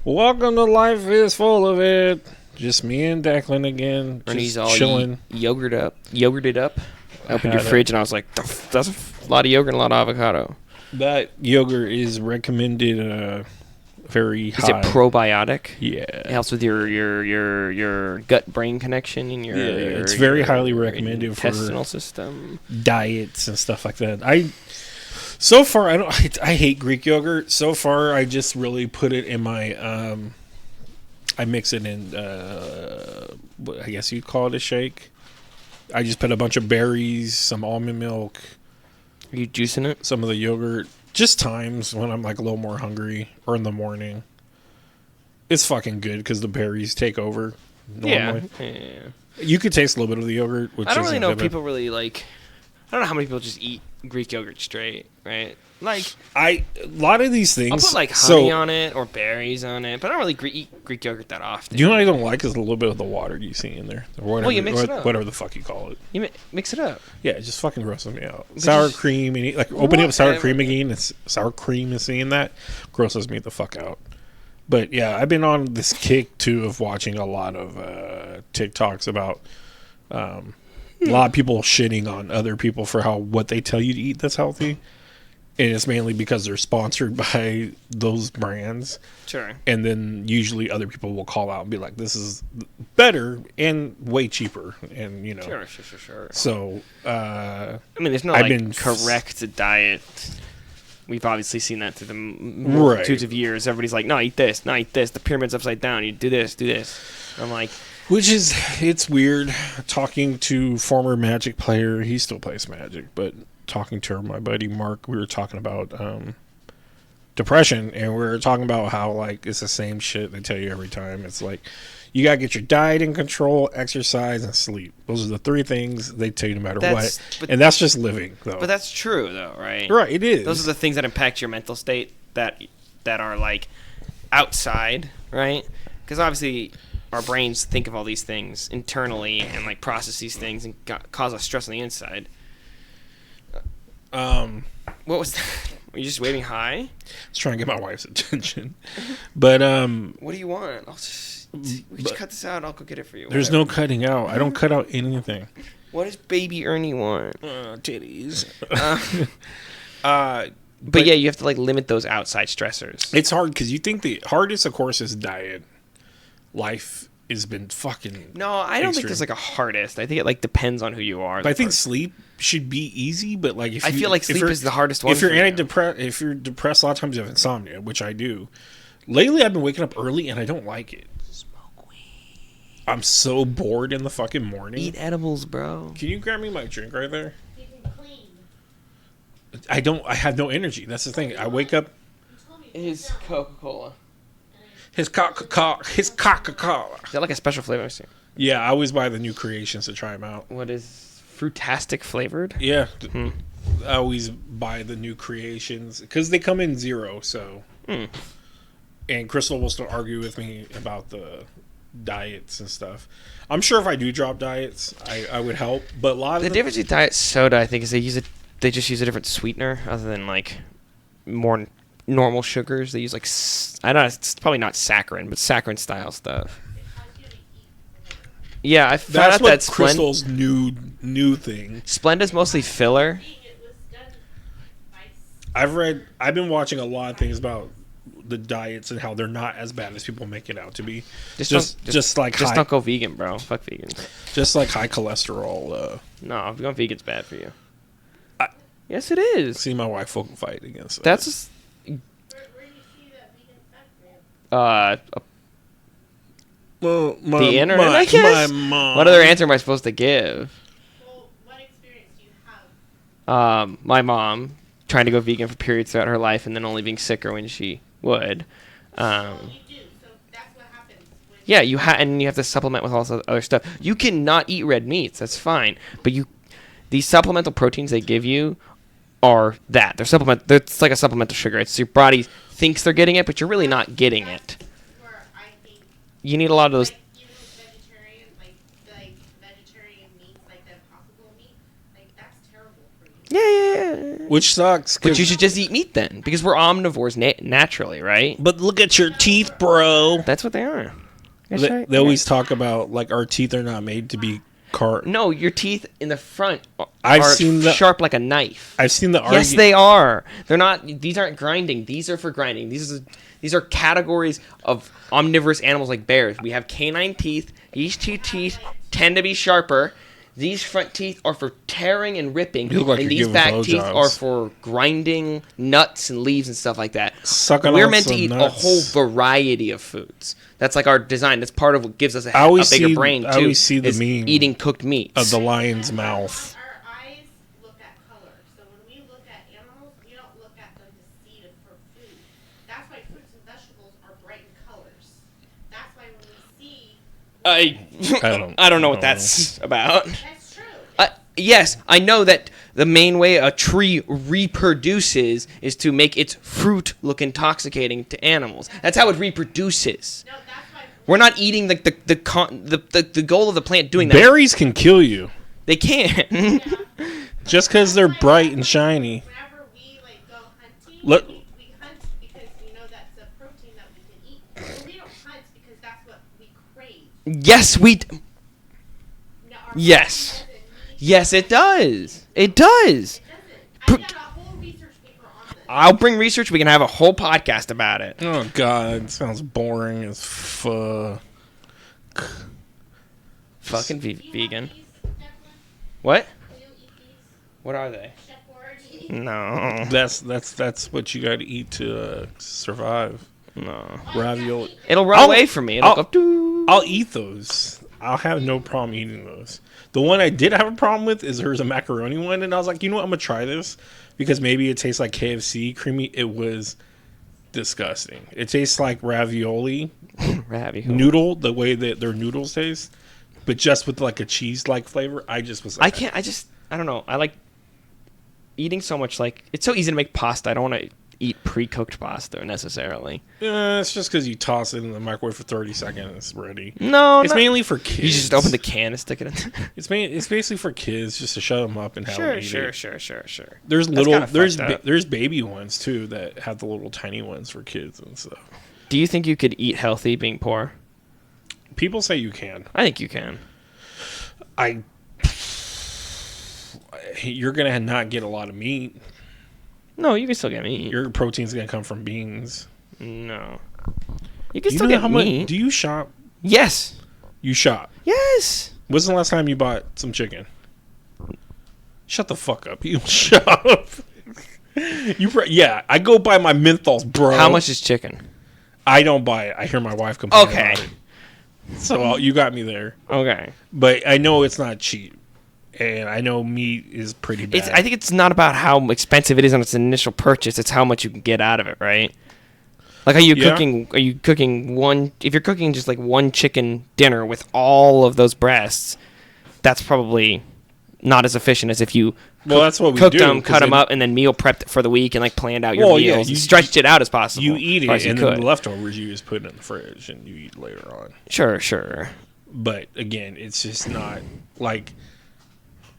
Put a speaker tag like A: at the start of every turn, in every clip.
A: Welcome to Life is Full of It. Just me and Declan again.
B: Ernie's
A: Just
B: all
A: chilling.
B: yogurted up. I opened your fridge and I was like, that's a lot of yogurt and a lot of avocado.
A: That yogurt is recommended very
B: Is
A: high.
B: it probiotic?
A: Yeah.
B: It helps with your gut brain connection and your
A: it's very highly recommended
B: intestinal
A: for
B: system.
A: diets and stuff like that. So far I hate Greek yogurt. So far I just really put it in my I mix it in I guess you'd call it a shake. I just put a bunch of berries, some almond milk,
B: Are you juicing it?
A: some of the yogurt. Just times when I'm like a little more hungry or in the morning. It's fucking good because the berries take over normally.
B: Yeah.
A: You could taste a little bit of the yogurt. Which
B: I don't really
A: isn't
B: know if
A: good.
B: people really like. I don't know how many people just eat Greek yogurt straight, right? Like,
A: A lot of these things.
B: I'll put like honey on it or berries on it, but I don't really eat Greek yogurt that often.
A: You know what I don't like is a little bit of the water you see in there. Or whatever,
B: you mix it up.
A: Whatever the fuck you call it.
B: You mix it up.
A: Yeah, it just fucking grosses me out.
B: But
A: Sour
B: just-
A: cream, and like opening up sour
B: Whatever.
A: cream again. It's sour cream and seeing that grosses me the fuck out. But yeah, I've been on this kick too of watching a lot of TikToks about a lot of people shitting on other people for what they tell you to eat that's healthy, and it's mainly because they're sponsored by those brands.
B: Sure.
A: And then usually other people will call out and be like, "This is better and way cheaper," and you know.
B: Sure.
A: So,
B: I mean, there's no
A: I've
B: like
A: been
B: correct diet. We've obviously seen that through the
A: Right.
B: multitudes of years. Everybody's like, no, eat this, no, eat this. The pyramid's upside down. You do this. I'm like,
A: it's weird talking to former Magic player. He still plays Magic, but talking to my buddy Mark, we were talking about depression, and we were talking about how like it's the same shit they tell you every time. It's like you gotta get your diet in control, exercise, and sleep. Those are the three things they tell you no matter what, and that's just living, though.
B: but that's true, though, right?
A: Right, it is.
B: Those are the things that impact your mental state that are like outside, right? Because obviously our brains think of all these things internally and like process these things and cause us stress on the inside. What was that? Were you just waving high?
A: I was trying to get my wife's attention, but
B: What do you want? We just cut this out and I'll go get it for you.
A: there's no cutting out. I don't cut out anything.
B: What does baby Ernie want?
A: Titties.
B: But yeah, you have to like limit those outside stressors.
A: It's hard because you think the hardest, of course, is diet. Life has been fucking.
B: No, I don't think
A: extreme.
B: there's like a hardest. I think it like depends on who you are.
A: But I think sleep should be easy, but like if
B: I feel like sleep is the hardest one.
A: If you're
B: for you.
A: if you're depressed, a lot of times you have insomnia, which I do. Lately, I've been waking up early and I don't like it.
B: Smoke weed.
A: I'm so bored in the fucking morning.
B: Eat edibles, bro.
A: Can you grab me my drink right there?
C: You can clean.
A: I have no energy. That's the thing. I wake up.
C: You told me
B: His Coca-Cola.
A: His Coca-Cola.
B: Is that like a special flavor?
A: Yeah, I always buy the new creations to try them out.
B: What is frutastic flavored?
A: Yeah, I always buy the new creations because they come in zero. So, and Crystal will still argue with me about the diets and stuff. I'm sure if I do drop diets, I would help. But a lot of
B: The difference with diet soda, I think, is they just use a different sweetener other than like more normal sugars. They use like I don't know. It's probably not saccharin, but saccharin style stuff. Yeah, I found
A: that's
B: out
A: what
B: that
A: Crystal's new thing.
B: Splenda's mostly filler.
C: it was done by
A: I've been watching a lot of things about the diets and how they're not as bad as people make it out to be. Just
B: don't go vegan, bro. Fuck vegans.
A: Just like high cholesterol.
B: No, going vegan's bad for you.
A: I-
B: Yes, it is.
A: See my wife will fight against that.
B: That's
C: where do you see that vegan fat rib?
A: Well,
B: the internet, I guess.
A: My mom.
B: What other answer am I supposed to give?
C: Well, what experience do you have?
B: My mom trying to go vegan for periods throughout her life and then only being sicker when she would.
C: Well, you do, so that's what happens.
B: Yeah, and you have to supplement with all this other stuff. You cannot eat red meats. That's fine, but these supplemental proteins they give you are that it's like a supplemental sugar. It's your body thinks they're getting it, but you're really not getting it.
C: Where I hate,
B: You need a lot of those.
C: like, even vegetarian, like vegetarian meats, like the Impossible meat, like, that's terrible for you.
B: Yeah.
A: which sucks.
B: But you should just eat meat then, because we're omnivores naturally, right?
A: But look at your teeth, bro.
B: That's what they are.
A: They always talk about like our teeth are not made to be
B: No, your teeth in the front
A: I've
B: are
A: seen the-
B: sharp like a knife.
A: I've seen the
B: Yes, they are. They're not. These aren't grinding. These are for grinding. These are categories of omnivorous animals like bears. We have canine teeth. These two teeth tend to be sharper. These front teeth are for tearing and ripping,
A: You look like
B: and
A: you're
B: these
A: giving
B: back teeth
A: blowjobs.
B: are for grinding nuts and leaves and stuff like that.
A: Sucking
B: We're
A: on
B: meant to
A: some
B: eat
A: nuts.
B: a whole variety of foods. That's like our design. That's part of what gives us
A: I always
B: a bigger
A: see-
B: brain too.
A: I always see the
B: is
A: meme
B: eating cooked meats.
A: of the lion's mouth.
C: Our eyes look at color. So when we look at animals, we don't look at them to see it for food. That's why fruits and vegetables are bright in colors. That's why when we see,
B: I don't know what that's about.
C: that's true.
B: Yes, I know that the main way a tree reproduces is to make its fruit look intoxicating to animals. That's how it reproduces.
C: No, that's why
B: We're not eating like the goal of the plant doing that.
A: Berries can kill you
B: They can't.
A: just because they're bright and shiny.
C: whenever we like go hunting,
A: Look-
C: we hunt because we know that's a protein that we can eat. But we don't hunt because that's what we crave.
B: Yes,
C: Now, our
B: Yes.
C: body doesn't need-
B: Yes, it does. It does.
C: It doesn't.
B: Pro-
C: I got a whole research paper on this.
B: I'll bring research. We can have a whole podcast about it.
A: Oh god, it sounds boring as fuck.
B: Fucking
C: Do you want
B: vegan.
C: these, Declan?
B: What?
C: Will you eat these?
B: What are they?
C: Chef Boyardee?
B: No.
A: That's what you got to eat to survive.
B: No.
A: Ravioli.
B: It'll run
A: I'll-
B: away from me. It'll
A: I'll-
B: go. Doo.
A: I'll eat those. I'll have no problem eating those. The one I did have a problem with is there's a macaroni one, and I was like, you know what, I'm gonna try this because maybe it tastes like KFC creamy. It was disgusting. It tastes like ravioli
B: Ravioli.
A: noodle, the way that their noodles taste, but just with like a cheese-like flavor. I just was. Like,
B: I don't know. I like eating so much. Like, it's so easy to make pasta. I don't want to eat pre-cooked pasta necessarily.
A: It's just because you toss it in the microwave for 30 seconds, it's ready.
B: No,
A: It's mainly for kids.
B: You just open the can and stick it in.
A: It's basically for kids, just to shut them up and have them eat it.
B: Sure.
A: There's
B: That's
A: little,
B: kinda
A: there's
B: fucked up.
A: there's baby ones too that have the little tiny ones for kids and stuff.
B: Do you think you could eat healthy being poor?
A: People say you can.
B: I think you can.
A: You're gonna not get a lot of meat.
B: No, you can still get meat.
A: Your protein's gonna come from beans.
B: No. You can
A: Do you
B: still
A: know
B: get
A: how much?
B: meat.
A: Do you shop?
B: Yes.
A: You shop.
B: Yes.
A: When's the last time you bought some chicken? Shut the fuck up. You don't shop. Yeah, I go buy my menthols, bro.
B: How much is chicken?
A: I don't buy it. I hear my wife complain
B: Okay.
A: about it. So you got me there.
B: Okay.
A: But I know it's not cheap. And I know meat is pretty bad.
B: I think it's not about how expensive it is on its initial purchase. It's how much you can get out of it, right? Like, are you
A: Yeah.
B: cooking one? If you're cooking just like one chicken dinner with all of those breasts, that's probably not as efficient as if you
A: That's what we
B: cooked
A: do.
B: them,
A: 'cause
B: cut them
A: then
B: up, and then meal prepped for the week and like planned out your
A: Well, yeah,
B: meals,
A: you-
B: and stretched it out as possible.
A: You eat
B: as far as
A: it,
B: you
A: and then
B: could.
A: the leftovers you just put in the fridge and you eat later on.
B: Sure.
A: But again, it's just not like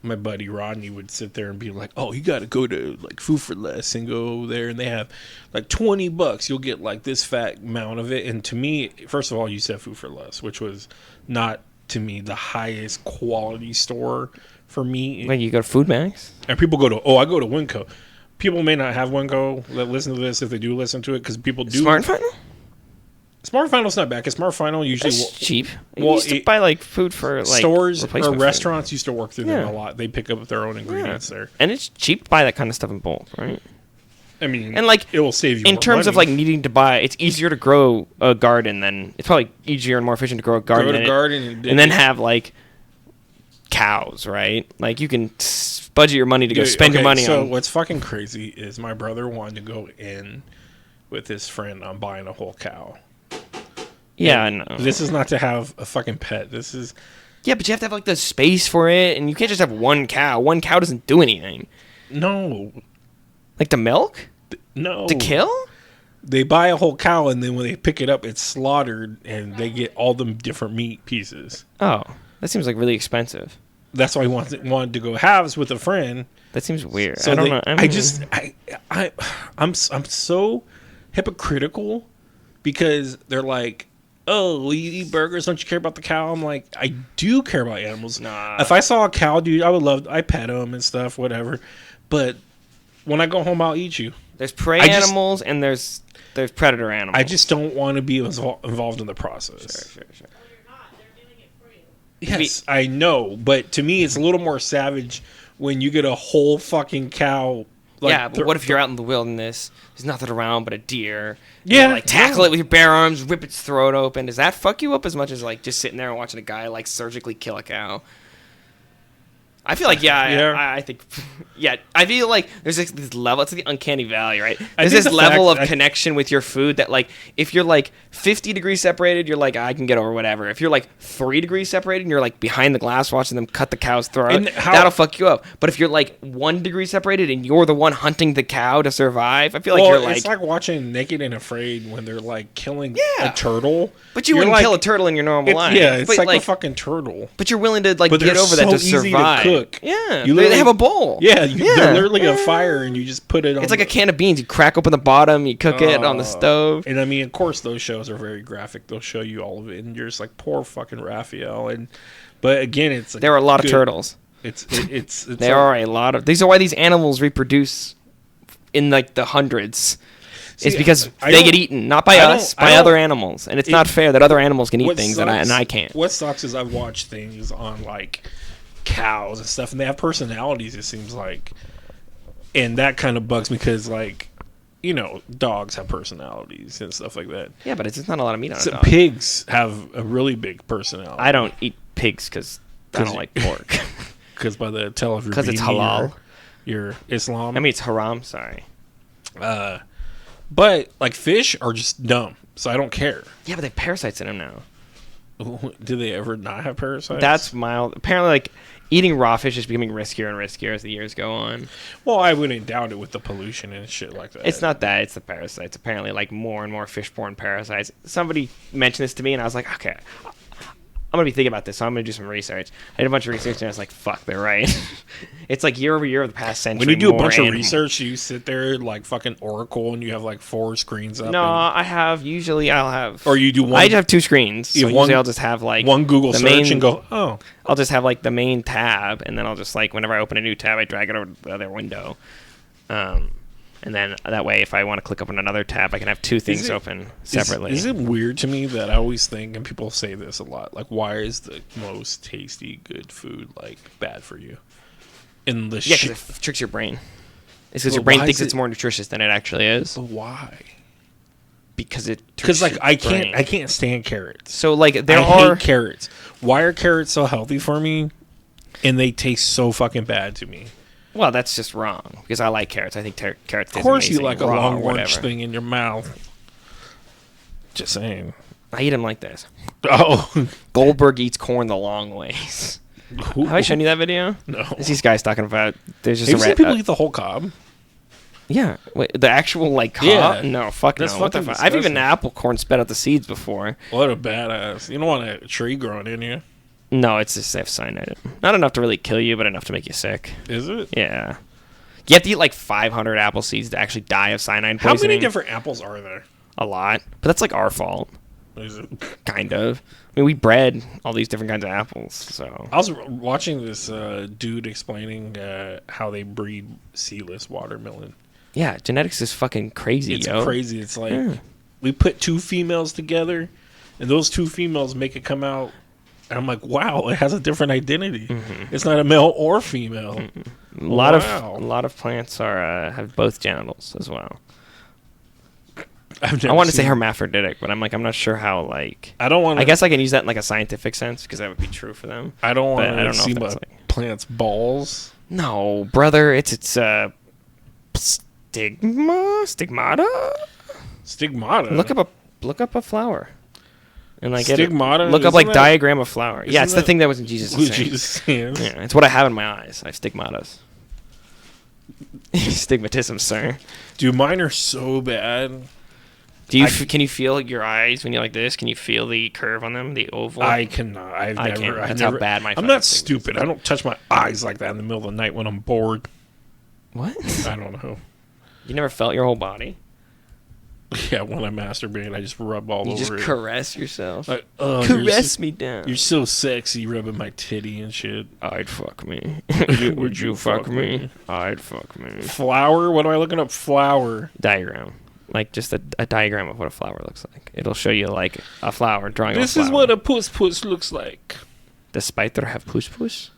A: my buddy Rodney would sit there and be like, "Oh, you got to go to like Food for Less and go there, and they have like $20. You'll get like this fat amount of it." And to me, first of all, you said Food for Less, which was not to me the highest quality store for me.
B: When you go to Food Max,
A: And people go to, I go to Winco. People may not have Winco that listen to this if they do listen to it because people do.
B: Smart Final,
A: Smart Final's not bad because Smart Final usually
B: that's cheap. You
A: well,
B: used to
A: it-
B: buy like food for like
A: stores or
B: replacement food.
A: restaurants used to work through them
B: Yeah.
A: a lot. They pick up their own ingredients there.
B: and it's cheap to buy that kind of stuff in bulk, right?
A: I mean,
B: And, like,
A: it will save you
B: In
A: more
B: terms of
A: money.
B: like needing to buy, it's easier to grow a garden than it's probably easier and more efficient to grow a garden,
A: go
B: than
A: to
B: it-
A: garden
B: and then have like cows, right? Like you can budget your money to go spend your money
A: so
B: on.
A: what's fucking crazy is my brother wanted to go in with his friend on buying a whole cow.
B: Yeah, I know.
A: This is not to have a fucking pet. This is
B: Yeah, but you have to have like the space for it, and you can't just have one cow. One cow doesn't do anything.
A: no,
B: Like the milk
A: no.
B: to kill.
A: They buy a whole cow and then when they pick it up, it's slaughtered and they get all the different meat pieces.
B: Oh, that seems like really expensive.
A: that's why I wanted to go halves with a friend.
B: That seems weird.
A: So
B: I don't
A: they-
B: know.
A: I'm so hypocritical because they're like, oh, you eat burgers, don't you care about the cow? I'm like, I do care about animals.
B: Nah.
A: If I saw a cow, dude, I pet them and stuff, whatever. But when I go home, I'll eat you.
B: There's prey
A: I just-
B: animals and there's predator animals.
A: I just don't want to be involved in the process.
B: Sure.
C: Well, you're not. They're doing it for you.
A: Yes, I know, but to me, it's a little more savage when you get a whole fucking cow.
B: Yeah, but what if you're out in the wilderness? There's nothing around but a deer.
A: Yeah,
B: You, like tackle
A: yeah.
B: it with your bare arms, rip its throat open. Does that fuck you up as much as like just sitting there and watching a guy like surgically kill a cow? I feel like
A: Yeah.
B: I think I feel like there's this level. It's the uncanny valley, right?
A: I
B: There's
A: think
B: this
A: the
B: level
A: fact-
B: of connection with your food that like if you're like 50 degrees separated, you're like I can get over whatever. If you're like 3 degrees separated and you're like behind the glass watching them cut the cow's throat,
A: And how-
B: that'll fuck you up. But if you're like 1 degree separated and you're the one hunting the cow to survive, I feel like
A: Well,
B: you're
A: it's like watching Naked and Afraid when they're like killing
B: Yeah.
A: a turtle.
B: but you
A: You're
B: wouldn't
A: like-
B: kill a turtle in your normal life.
A: Yeah, it's
B: but
A: like a fucking turtle.
B: But you're willing to like
A: But
B: get
A: they're
B: over that
A: so
B: to
A: easy to
B: survive.
A: cook.
B: Yeah,
A: You
B: they
A: literally-
B: have a bowl.
A: Yeah, they're literally
B: Yeah.
A: a fire, and you just put it on.
B: It's like a can of beans. You crack open the bottom, you cook it on the stove.
A: And I mean, of course, those shows are very graphic. They'll show you all of it, and you're just like, poor fucking Raphael. But again, it's
B: There are a lot of
A: good-
B: turtles.
A: It's
B: There are a lot of. These are why these animals reproduce in like the hundreds. It's
A: See,
B: because
A: I
B: they
A: don't-
B: get eaten, not by
A: I
B: us,
A: don't- I
B: by
A: don't-
B: other animals, and it's not fair that other animals can eat
A: What
B: things
A: sucks-
B: and I can't.
A: What sucks is I've watched things on like cows and stuff, and they have personalities. It seems like, and that kind of bugs me because like, dogs have personalities and stuff like that.
B: Yeah, but it's just not a lot of meat on
A: So
B: a dog.
A: pigs have a really big personality.
B: I don't eat pigs because I
A: 'Cause
B: don't
A: you-
B: like pork.
A: because by the tell of your
B: 'Cause it's
A: beanie,
B: halal.
A: your Islam.
B: I mean, it's haram. Sorry.
A: but like fish are just dumb, so I don't care.
B: Yeah, but they have parasites in them now.
A: Do they ever not have parasites?
B: That's mild. Apparently, like eating raw fish is becoming riskier and riskier as the years go on.
A: well, I wouldn't doubt it with the pollution and shit like that.
B: It's not that; it's the parasites. Apparently, like more and more fish-borne parasites. Somebody mentioned this to me, and I was like, okay, I'm gonna be thinking about this, so I'm gonna do some research. I did a bunch of research, and I was like, fuck, they're right. It's like year over year of the past century.
A: When you do a
B: more
A: bunch of
B: and-
A: research, you sit there like fucking Oracle, and you have like 4 screens up.
B: No,
A: and-
B: I have. Usually, I'll have.
A: or you do one.
B: I have 2 screens. So
A: Yeah,
B: usually,
A: one-
B: I'll just have like
A: one Google
B: the
A: search
B: main-
A: and go, oh,
B: I'll just have like the main tab, and then I'll just like whenever I open a new tab, I drag it over to the other window, and then that way, if I want to click up on another tab, I can have 2 things open separately.
A: Is it weird to me that I always think, and people say this a lot, like why is the most tasty good food like bad for you? In the
B: Yeah,
A: shit,
B: because it tricks your brain. It's because
A: But
B: your brain
A: why
B: thinks
A: is
B: it's
A: it-
B: more nutritious than it actually is.
A: but why?
B: Because it.
A: Because
B: tricks
A: like
B: your brain.
A: I can't stand carrots.
B: So like there
A: I
B: are.
A: hate carrots. Why are carrots so healthy for me? And they taste so fucking bad to me.
B: Well, that's just wrong because I like carrots. I think carrots.
A: Of
B: Taste
A: course, you
B: amazing,
A: like a
B: raw
A: long
B: or whatever.
A: orange thing in your mouth. Just saying.
B: I eat them like this.
A: Oh,
B: Goldberg eats corn the long ways. Have I shown you that video?
A: No.
B: It's these guys talking about. There's just
A: Have you
B: a
A: seen
B: red.
A: people eat the whole cob?
B: Yeah, wait, the actual like cob?
A: Yeah.
B: No, fuck
A: That's
B: no. What the
A: fucking
B: fuck? I've even
A: disgusting.
B: apple corn spat out the seeds before.
A: What a badass! You don't want a tree growing in you,
B: No, it's just they have cyanide. Not enough to really kill you, but enough to make you sick.
A: is it?
B: Yeah. You have to eat like 500 apple seeds to actually die of cyanide
A: How
B: poisoning.
A: many different apples are there?
B: A lot, but that's like our fault,
A: Is it?
B: kind of. I mean, we bred all these different kinds of apples, so.
A: I was watching this dude explaining how they breed seedless watermelon.
B: Yeah, genetics is fucking crazy,
A: It's
B: yo.
A: crazy. It's like
B: Yeah.
A: we put 2 females together, and those 2 females make it come out. And I'm like, wow, it has a different identity.
B: Mm-hmm.
A: It's not a male or female.
B: A lot
A: Wow.
B: of plants are have both genitals as well.
A: I've
B: I
A: never
B: want to say
A: seen-
B: hermaphroditic, but I'm not sure how like.
A: I don't want.
B: I guess I can use that in like a scientific sense because that would be true for them.
A: I don't
B: but
A: want
B: I
A: to
B: don't know
A: see
B: if
A: my
B: that's like-
A: plant's balls.
B: No, brother, it's stigmata.
A: Stigmata.
B: Look up a flower. And like
A: Stigmata?
B: look up
A: Isn't
B: like
A: that-
B: diagram of flower. Yeah,
A: isn't
B: it's the
A: that-
B: thing that was in Jesus'
A: Who
B: hands.
A: Jesus hands.
B: Yeah, it's what I have in my eyes. I have stigmatas. Stigmatism, sir.
A: Dude, mine are so bad.
B: Do you can you feel your eyes when you're like this? Can you feel the curve on them, the oval?
A: I cannot. I've
B: I
A: never.
B: can't.
A: I've
B: That's
A: never,
B: how bad my
A: I'm
B: fucking
A: not
B: thing is.
A: stupid. I don't touch my eyes like that in the middle of the night when I'm bored.
B: What?
A: I don't know.
B: You never felt your whole body?
A: Yeah, when I masturbate, I just rub all
B: You
A: over
B: just
A: it.
B: caress yourself.
A: Like, oh,
B: Caress me down.
A: You're so sexy, rubbing my titty and shit.
B: I'd fuck me. Would you fuck me? I'd fuck me.
A: Flower? What am I looking up? Flower.
B: Diagram. Like just a diagram of what a flower looks like. It'll show you like a flower drawing.
A: This
B: a
A: is
B: flower.
A: what a puss looks like.
B: Does Spider have puss puss?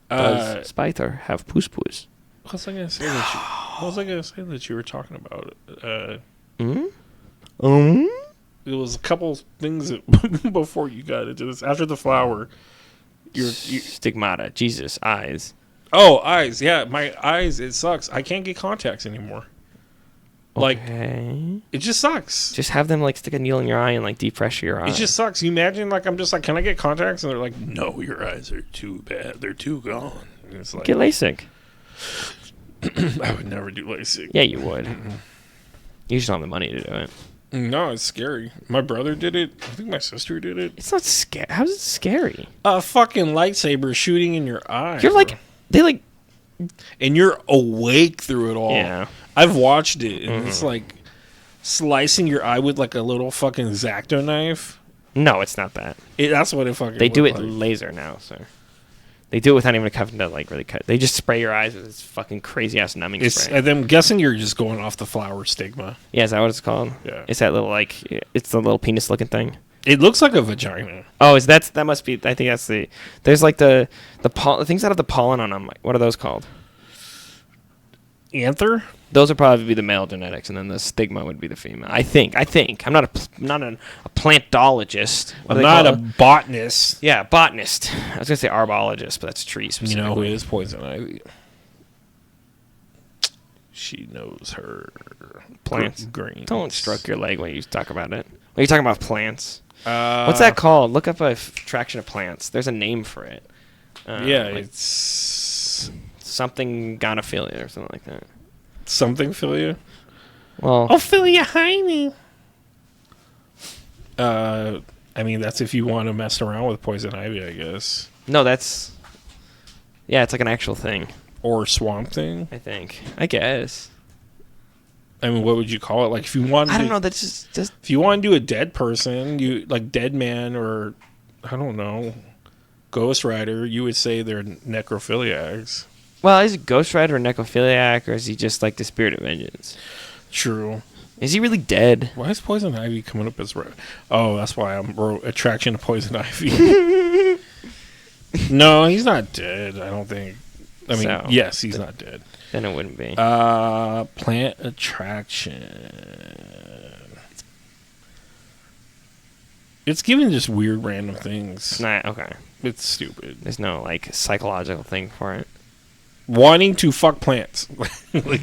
A: Uh,
B: Does Spider have puss puss?
A: what was I gonna say that you? What was I gonna say that you were talking about?
B: Hmm?
A: It was a couple things that before you got into this. After the flower, you
B: Stigmata. Jesus. Eyes.
A: oh, eyes. Yeah, my eyes. It sucks. I can't get contacts anymore. Like
B: Okay.
A: it just sucks.
B: Just have them like stick a needle in your eye and like deep pressure your eye.
A: It just sucks. You imagine like I'm just like, can I get contacts? And they're like, no, your eyes are too bad. They're too gone. And it's like
B: Get LASIK.
A: I would never do LASIK.
B: Yeah, you would. You just don't have the money to do it.
A: No, it's scary. My brother did it. I think my sister did it.
B: It's not scary. How's it scary?
A: A fucking lightsaber shooting in your eye.
B: You're like, they like,
A: and you're awake through it all.
B: yeah.
A: I've watched it, and it's like slicing your eye with like a little fucking X-Acto knife.
B: No, it's not that.
A: That's what it fucking.
B: They do it
A: looked like.
B: laser now, sir. They do it without even having to like really cut. They just spray your eyes with this fucking crazy ass numbing
A: It's,
B: spray.
A: and I'm guessing you're just going off the flower stigma.
B: Yeah, is that what it's called?
A: Yeah.
B: It's that little like, it's the little penis looking thing.
A: It looks like a vagina.
B: Oh, that must be. I think that's the. There's like the things that have the pollen on them. Like, what are those called?
A: Anther?
B: Those would probably be the male genetics, and then the stigma would be the female. I think. I'm not a plantologist. What do
A: I'm
B: they
A: not
B: call
A: a
B: it?
A: botanist.
B: Yeah, botanist. I was gonna say arbologist, but that's trees.
A: You know who
B: specifically.
A: is poison ivy? She knows her
B: Plants.
A: Green.
B: Don't stroke your leg when you talk about it. When you talking about plants,
A: What's
B: what's that called? Look up a traction of plants. There's a name for it.
A: Yeah,
B: like
A: it's
B: something gonophilia or something like that.
A: something philia.
B: Well,
A: Ophelia Heine. I mean, that's if you want to mess around with poison ivy, I guess,
B: no, that's yeah, it's like an actual thing.
A: or swamp thing.
B: I think. I guess.
A: I mean, what would you call it? Like, if you want,
B: I don't know. That's just
A: If you want to do a dead person, you like dead man, or I don't know, Ghost Rider, you would say they're necrophiliacs.
B: well, is it Ghost Rider a necrophiliac, or is he just like the spirit of vengeance?
A: True.
B: Is he really dead?
A: Why is poison ivy coming up as Oh, that's why I'm attraction to poison ivy. No, he's not dead. I don't think. I mean,
B: So,
A: yes, he's not dead.
B: Then it wouldn't be.
A: Plant attraction. It's giving just weird random things.
B: Nah, okay.
A: It's stupid.
B: There's no like psychological thing for it.
A: Wanting to fuck plants. Like,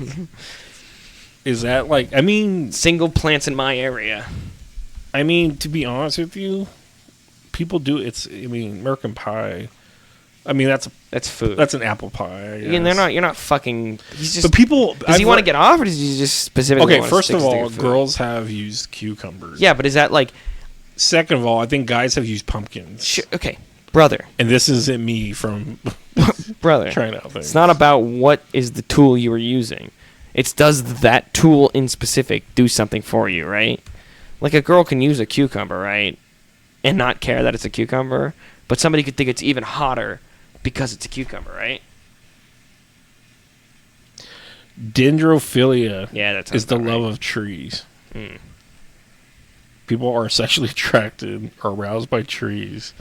A: is that like? I mean,
B: Single plants in my area.
A: to be honest with you, people do. American Pie. I mean, that's
B: food.
A: that's an apple pie. I
B: And
A: guess.
B: you're not fucking. He's just.
A: But people.
B: Does he want to get off, or does he just specifically?
A: Okay,
B: wanna
A: first
B: stick
A: of
B: to
A: all,
B: food?
A: girls have used cucumbers.
B: Yeah, but is that like?
A: Second of all, I think guys have used pumpkins.
B: Okay, brother,
A: And this isn't me from
B: brother.
A: trying out things.
B: It's not about what is the tool you were using. It's does that tool in specific do something for you, right? Like a girl can use a cucumber, right? And not care that it's a cucumber, but somebody could think it's even hotter because it's a cucumber, right?
A: Dendrophilia
B: Yeah, that's
A: is the love of trees.
B: Mm.
A: People are sexually attracted or aroused by trees.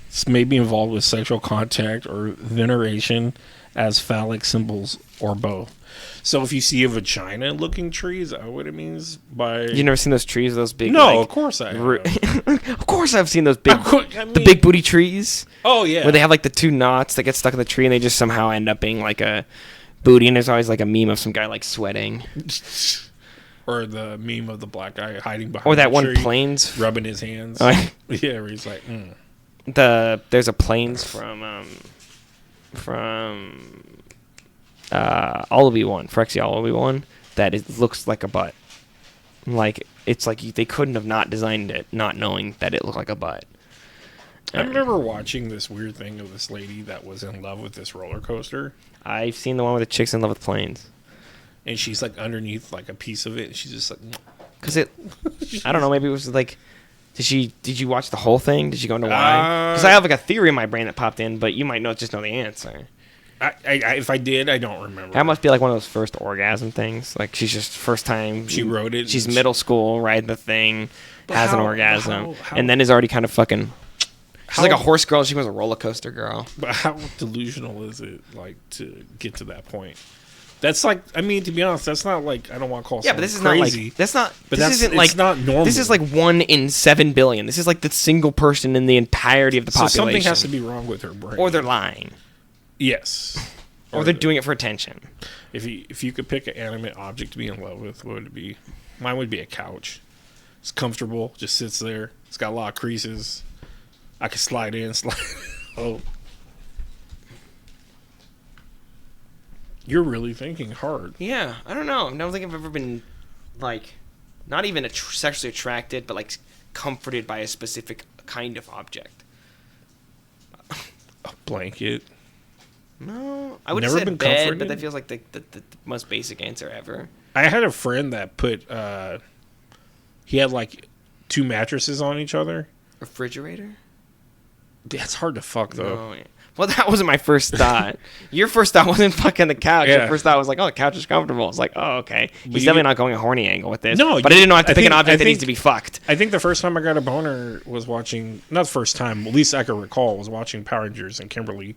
A: This may be involved with sexual contact or veneration as phallic symbols or both. So if you see a vagina-looking tree, is that what it means by...
B: You never seen those trees, those big?
A: No,
B: like,
A: of course I have.
B: of course I've seen those big,
A: I
B: the
A: mean-
B: big booty trees
A: Oh, yeah.
B: where they have like the two knots that get stuck in the tree and they just somehow end up being like a booty. And there's always like a meme of some guy like sweating,
A: Or the meme of the black guy hiding behind
B: or that
A: the
B: one
A: tree,
B: planes.
A: rubbing his hands.
B: Oh,
A: Yeah, where he's like,
B: there's a planes from Olive one, Phyrexia Olive one, that looks like a butt. Like it's like they couldn't have not designed it, not knowing that it looked like a butt.
A: I remember watching this weird thing of this lady that was in love with this roller coaster,
B: I've seen the one where the chick's in love with planes.
A: and she's like underneath like a piece of it, and she's just like,
B: Cause it, I don't know. Maybe it was like, did you watch the whole thing? Did you go into why? Because I have like a theory in my brain that popped in, but you might just know the answer.
A: if I did, I don't remember.
B: That must be like one of those first orgasm things. Like she's just first time
A: She wrote it.
B: She's middle school, riding the thing,
A: But
B: has an
A: how-
B: orgasm,
A: how-
B: and then is already kind of fucking. She's
A: How-
B: like a horse girl. She was a roller coaster girl.
A: But how delusional is it, like, to get to that point? That's like, I mean, to be honest, that's not like, I don't want to call
B: Yeah, but this is
A: crazy.
B: not like that's not.
A: But
B: this
A: that's
B: isn't
A: it's
B: like
A: not normal.
B: This is like 1 in 7 billion. This is like the single person in the entirety of the
A: so
B: population.
A: something has to be wrong with her brain.
B: or they're lying,
A: yes,
B: or they're doing it for attention.
A: If you could pick an animate object to be in love with, what would it be? Mine would be a couch. It's comfortable, just sits there. It's got a lot of creases. I can slide in, slide. Oh, you're really thinking hard.
B: Yeah, I don't know. I don't think I've ever been like, not even sexually attracted, but like comforted by a specific kind of object.
A: A blanket.
B: No, I would
A: Never
B: have
A: been
B: said bed,
A: comforted?
B: but that feels like the most basic answer ever.
A: I had a friend that put. He had like 2 mattresses on each other.
B: Refrigerator?
A: That's hard to fuck though.
B: Oh, yeah. Well, that wasn't my first thought. Your first thought wasn't fucking the couch.
A: Yeah.
B: Your first thought was like, oh, the couch is comfortable. It's like, oh, okay. He's
A: you-
B: definitely not going a horny angle with this.
A: No,
B: but I didn't know I have to
A: I
B: pick an
A: think-
B: object
A: I
B: that needs
A: think-
B: to be fucked.
A: I think the first time I got a boner was watching. Not the first time, at least I can recall, was watching Power Rangers and Kimberly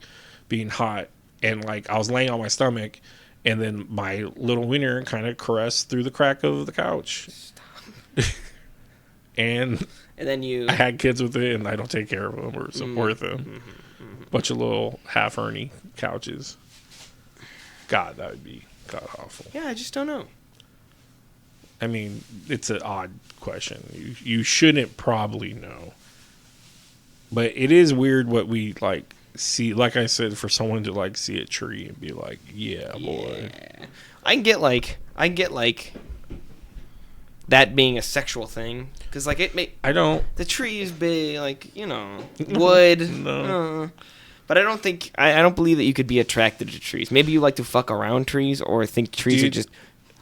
A: being hot, and like I was laying on my stomach, and then my little wiener kind of caressed through the crack of the couch. And
B: And then you.
A: I had kids with it, and I don't take care of them or support them. Bunch of little half Ernie couches. God, that would be god awful.
B: Yeah, I just don't know.
A: I mean, it's an odd question. You shouldn't probably know, but it is weird what we like see. Like I said, for someone to like see a tree and be like, "Yeah, boy."
B: Yeah. I can get like that being a sexual thing because like it may
A: I don't.
B: the trees be like wood.
A: No.
B: But I don't think I don't believe that you could be attracted to trees. Maybe you like to fuck around trees or think trees are
A: Dude.
B: just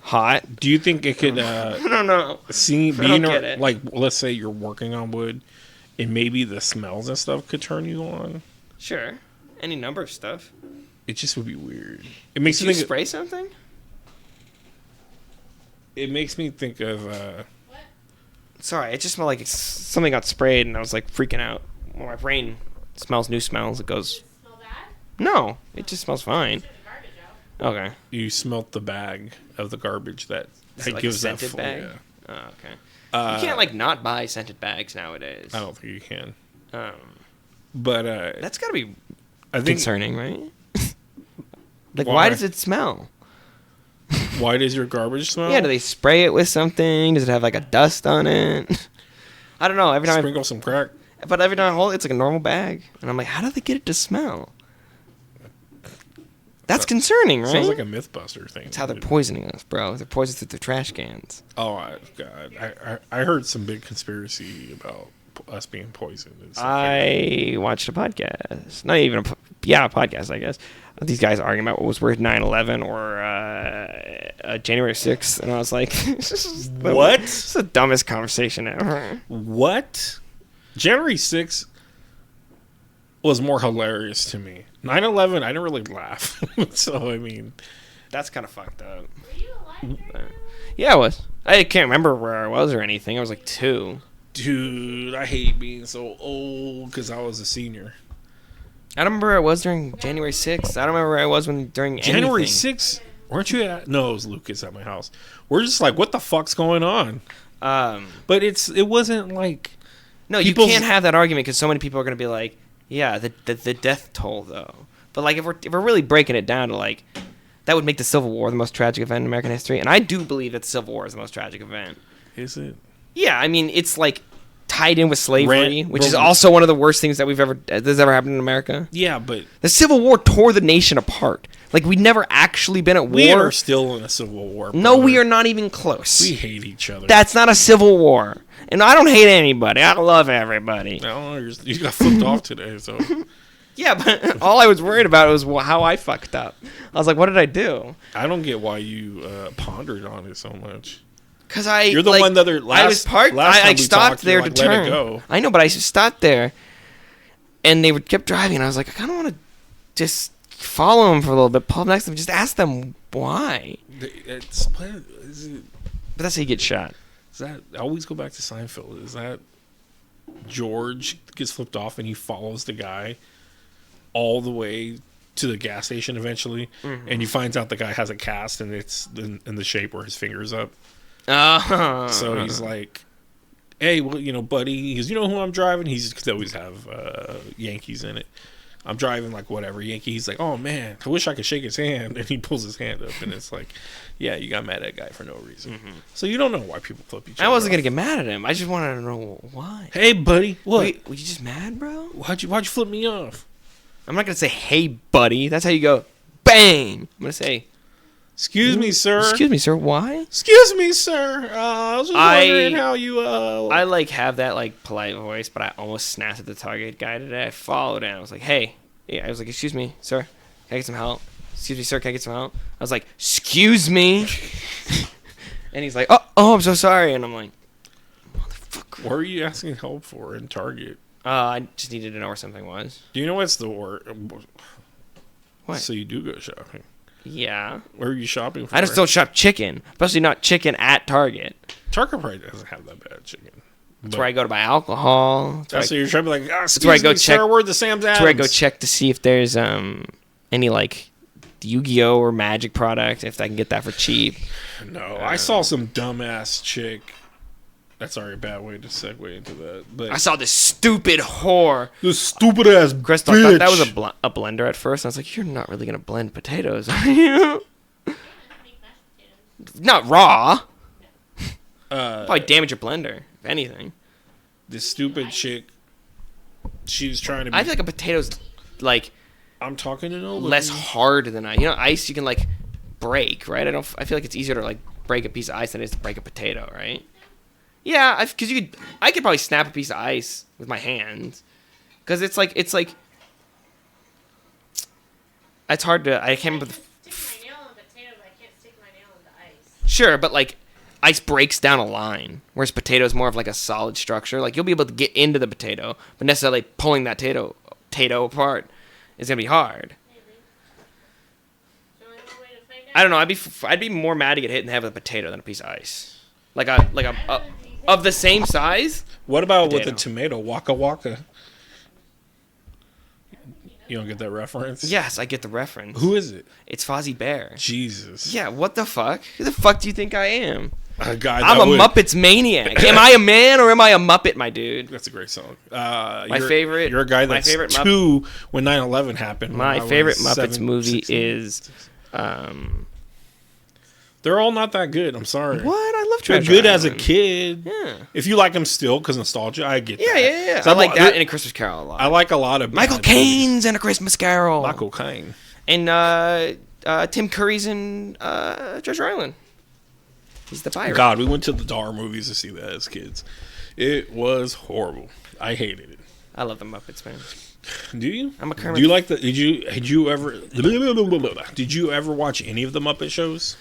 B: hot.
A: Do you think it could
B: I don't know.
A: see
B: I don't
A: being
B: get it.
A: like? Let's say you're working on wood, and maybe the smells and stuff could turn you on.
B: Sure. Any number of stuff.
A: It just would be weird. It makes
B: Did
A: me
B: you
A: think.
B: spray something?
A: It makes me think of.
C: What?
B: Sorry, it just smelled like something got sprayed and I was like freaking out. Well, my brain smells new smells. It goes,
C: Smell bad?
B: no, it just smells fine.
C: Took the garbage out.
B: Okay.
A: You smelt the bag of the garbage that,
B: Is it like a
A: gives that
B: scented
A: full.
B: bag?
A: Yeah.
B: Oh, okay. You can't like not buy scented bags nowadays.
A: I don't think you can.
B: Um,
A: But
B: that's gotta be
A: I think
B: concerning, right? Like,
A: Why?
B: why does it smell?
A: why does your garbage smell?
B: Yeah, do they spray it with something? Does it have like a dust on it? I don't know. Every time,
A: sprinkle some crack?
B: but every time I hold it, it's like a normal bag, and I'm like, how do they get it to smell? That's concerning, right?
A: Sounds like a MythBuster thing.
B: That's how they're poisoning us, bro. They're poisoning through their trash cans.
A: Oh God! I heard some big conspiracy about us being poisoned. And stuff like
B: I watched a podcast. Not even a podcast, I guess. These guys arguing about what was worth 9/11 or January 6th, and I was like, this is
A: What?
B: This is the dumbest conversation ever.
A: that. What? January 6th was more hilarious to me. 9/11, I didn't really laugh. So I mean,
B: That's kind of fucked up.
C: Were you alive during that?
B: Yeah, I was. I can't remember where I was or anything. I was like 2.
A: dude, I hate being so old because I was a senior.
B: I don't remember where I was during January 6th. I don't remember where I was during
A: January
B: anything.
A: 6th? Weren't you at? No, it was Lucas at my house. We're just like, what the fuck's going on? But it wasn't like.
B: No,
A: People's-
B: you can't have that argument because so many people are going to be like, yeah, the death toll though. But like if we're really breaking it down to like, that would make the Civil War the most tragic event in American history, and I do believe that the Civil War is the most tragic event.
A: Is it?
B: Yeah, I mean it's like tied in with slavery,
A: Rant-
B: which is
A: bro-
B: also one of the worst things that's ever happened in America.
A: Yeah, but
B: The Civil War tore the nation apart. Like we'd never actually been at
A: We
B: war.
A: are still in a civil war.
B: No,
A: brother.
B: we are not even close.
A: We hate each other.
B: That's not a civil war. And I don't hate anybody. I love everybody.
A: No, you got flipped off today, so
B: Yeah, but all I was worried about was how I fucked up. I was like, what did I do?
A: I don't get why you pondered on it so much.
B: Because I
A: You're the one that
B: I was parked. I stopped there to turn.
A: Let it go.
B: I know, but I stopped there, and they kept driving. And I was like, I kind of want to just follow them for a little bit, pull up next to them, just ask them why.
A: Is
B: But that's how you get shot.
A: that? I always go back to Seinfeld. Is that George gets flipped off and he follows the guy all the way to the gas station eventually, and he finds out the guy has a cast and it's in the shape where his finger's up. So he's like, hey, well, buddy, he goes, you know who I'm driving? They always have Yankees in it. I'm driving like whatever Yankee. He's like, oh man, I wish I could shake his hand. And he pulls his hand up, and it's like, yeah, you got mad at that guy for no reason. So you don't know why people flip each other.
B: I wasn't
A: off.
B: gonna get mad at him. I just wanted to know why.
A: Hey, buddy, what?
B: Wait, were you just mad, bro?
A: Why'd you flip me off?
B: I'm not gonna say, hey, buddy. That's how you go. Bang. I'm gonna say,
A: Excuse me, sir.
B: excuse me, sir. Why?
A: Excuse me, sir. I was just wondering how you.
B: I have that polite voice, but I almost snapped at the Target guy today. I followed him. I was like, hey. Yeah, I was like, excuse me, sir. Can I get some help? Excuse me, sir. Can I get some help? I was like, excuse me. And he's like, oh, I'm so sorry. And I'm like, motherfucker.
A: What are you asking help for in Target?
B: I just needed to know where something was.
A: Do you know what's the word?
B: What?
A: So you do go shopping.
B: Yeah.
A: Where are you shopping for?
B: I just don't shop chicken, especially not chicken at Target.
A: Target probably doesn't have that bad chicken.
B: That's where I go to buy alcohol.
A: That's where you're trying to be like,
B: where I go
A: me,
B: check-
A: sir, where's the Sam's Adams?
B: That's where I go check to see if there's any Yu-Gi-Oh or Magic product, if I can get that for cheap.
A: No, I saw some dumbass chick. That's already a bad way to segue into that. But
B: I saw this stupid whore.
A: this stupid ass
B: Chris
A: bitch.
B: thought that was a blender at first. I was like, you're not really gonna blend potatoes, are you?
C: Make mashed potatoes.
B: Not raw.
A: Uh,
B: Probably damage your blender, if anything.
A: this stupid chick. She's trying to. Be,
B: I feel like a potato's
A: I'm talking to nobody.
B: less hard than ice. Ice you can break, right? I feel like it's easier to break a piece of ice than it is to break a potato, right? Yeah, because I could probably snap a piece of ice with my hands, because it's hard to. I can't remember.
C: Stick my nail in the potato, but I can't stick my nail in the ice.
B: Sure, but ice breaks down a line, whereas potato is more of a solid structure. You'll be able to get into the potato, but necessarily pulling that potato apart is gonna be hard.
C: Maybe. So only one way to find out.
B: I don't know. I'd be more mad to get hit in the head with a potato than a piece of ice. Of the same size.
A: What about
B: Potato.
A: with the tomato? Waka waka. You don't get that reference?
B: Yes, I get the reference.
A: Who is it?
B: It's Fozzie Bear.
A: Jesus.
B: Yeah, what the fuck? Who the fuck do you think I am?
A: A guy
B: I'm
A: that
B: a
A: would-
B: Muppets maniac. Am I a man or am I a Muppet, my dude?
A: That's a great song.
B: My favorite-
A: You're a guy
B: my
A: that's
B: favorite Mupp-
A: 2 when 9/11 happened. when
B: My
A: I was
B: favorite Muppets
A: 7,
B: movie
A: 16.
B: is
A: They're all not that good. I'm sorry.
B: what? I love
A: They're
B: Treasure
A: good as a
B: Island.
A: kid.
B: Yeah.
A: If you like them still, because nostalgia, I get
B: Yeah,
A: that.
B: yeah.
A: So
B: I like that
A: there-
B: and A Christmas Carol a lot.
A: I like a lot of
B: Michael
A: bad movies.
B: Caine's and A Christmas Carol.
A: Michael Caine.
B: And Tim Curry's in Treasure Island. He's the pirate.
A: God, we went to the Dar movies to see that as kids. It was horrible. I hated it.
B: I love the Muppets, man.
A: Do you?
B: I'm a Kermit.
A: Do you like the? Did you ever? Did you ever watch any of the Muppet shows?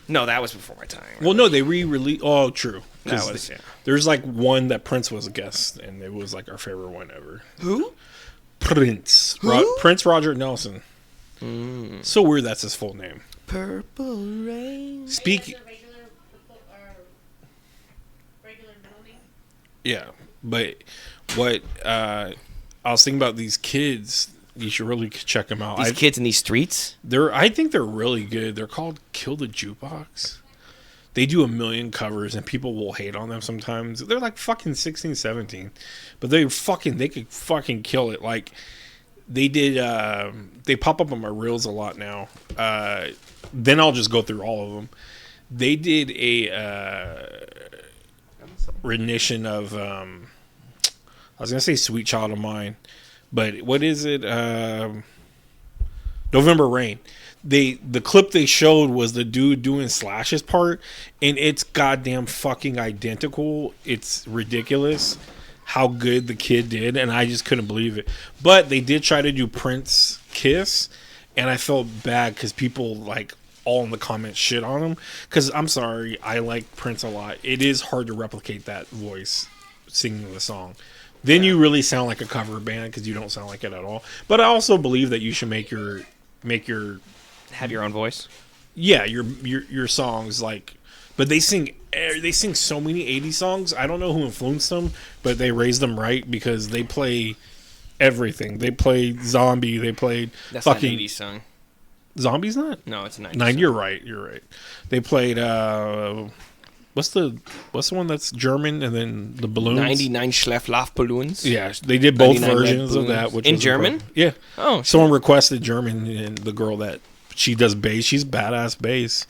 B: No, that was before my time.
A: Well, no, they re-released. Oh, true. 'Cause
B: That was, yeah.
A: There's one that Prince was a guest, and it was our favorite one ever.
B: Who?
A: Prince.
B: Who?
A: Prince Roger Nelson.
B: Mm.
A: So weird. That's his full name.
B: Purple rain.
A: Speak.
C: Is it regular middle name?
A: Yeah, but what I was thinking about these kids. You should really check them out.
B: These kids in these streets?
A: I think they're really good. They're called Kill the Jukebox. They do a million covers, and people will hate on them sometimes. They're fucking 16, 17. But they could fucking kill it. They did, they pop up on my reels a lot now. Then I'll just go through all of them. They did a rendition of, I was going to say Sweet Child of Mine. But what is it? November Rain. the clip they showed was the dude doing Slash's part, and it's goddamn fucking identical. It's ridiculous how good the kid did, and I just couldn't believe it. But they did try to do Prince Kiss, and I felt bad because people like all in the comments shit on him. Because I'm sorry, I like Prince a lot. It is hard to replicate that voice singing the song. Then you really sound like a cover band because you don't sound like it at all. But I also believe that you should make your
B: Have your own voice.
A: yeah your songs like. But they sing so many 80s songs. I don't know who influenced them, but they raised them right because they play everything. They played Zombie. They played
B: That's
A: fucking
B: not an 80s song.
A: Zombie's not.
B: No, it's a 90s
A: Nine.
B: song.
A: You're right. They played what's the one that's German and then the balloons.
B: 99 Schlafballoons.
A: Yeah, they did both
B: 99
A: versions of
B: balloons.
A: that. Which
B: In
A: was
B: German?
A: incredible. Yeah.
B: Oh,
A: Someone requested German, and the girl that she does bass, she's badass bass.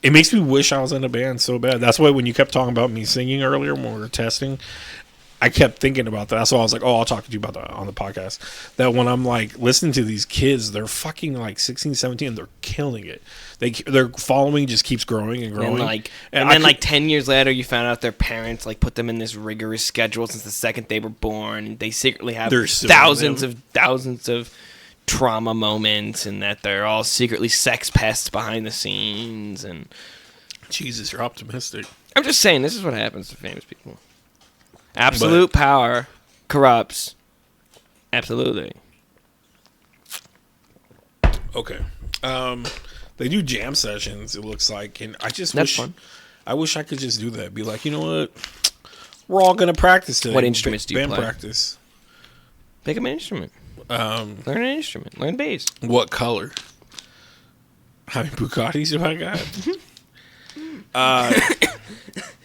A: It makes me wish I was in a band so bad. That's why when you kept talking about me singing earlier when we were testing, I kept thinking about that. That's why I was like, oh, I'll talk to you about that on the podcast. That when I'm like listening to these kids, they're fucking like 16, 17, and they're killing it. Their following just keeps growing and growing.
B: And then 10 years later, you found out their parents like put them in this rigorous schedule since the second they were born, and they secretly have
A: They're suing
B: thousands of trauma moments, and that they're all secretly sex pests behind the scenes. And
A: Jesus, you're optimistic.
B: I'm just saying, this is what happens to famous people. Absolute power corrupts. Absolutely.
A: Okay. They do jam sessions, it looks like, and I just
B: That's
A: wish
B: fun.
A: I wish I could just do that. Be like, you know what? We're all gonna practice today.
B: What instruments do you
A: band
B: play?
A: practice.
B: Pick up an instrument. Learn an instrument. Learn bass.
A: What color? How many Bugattis do I got?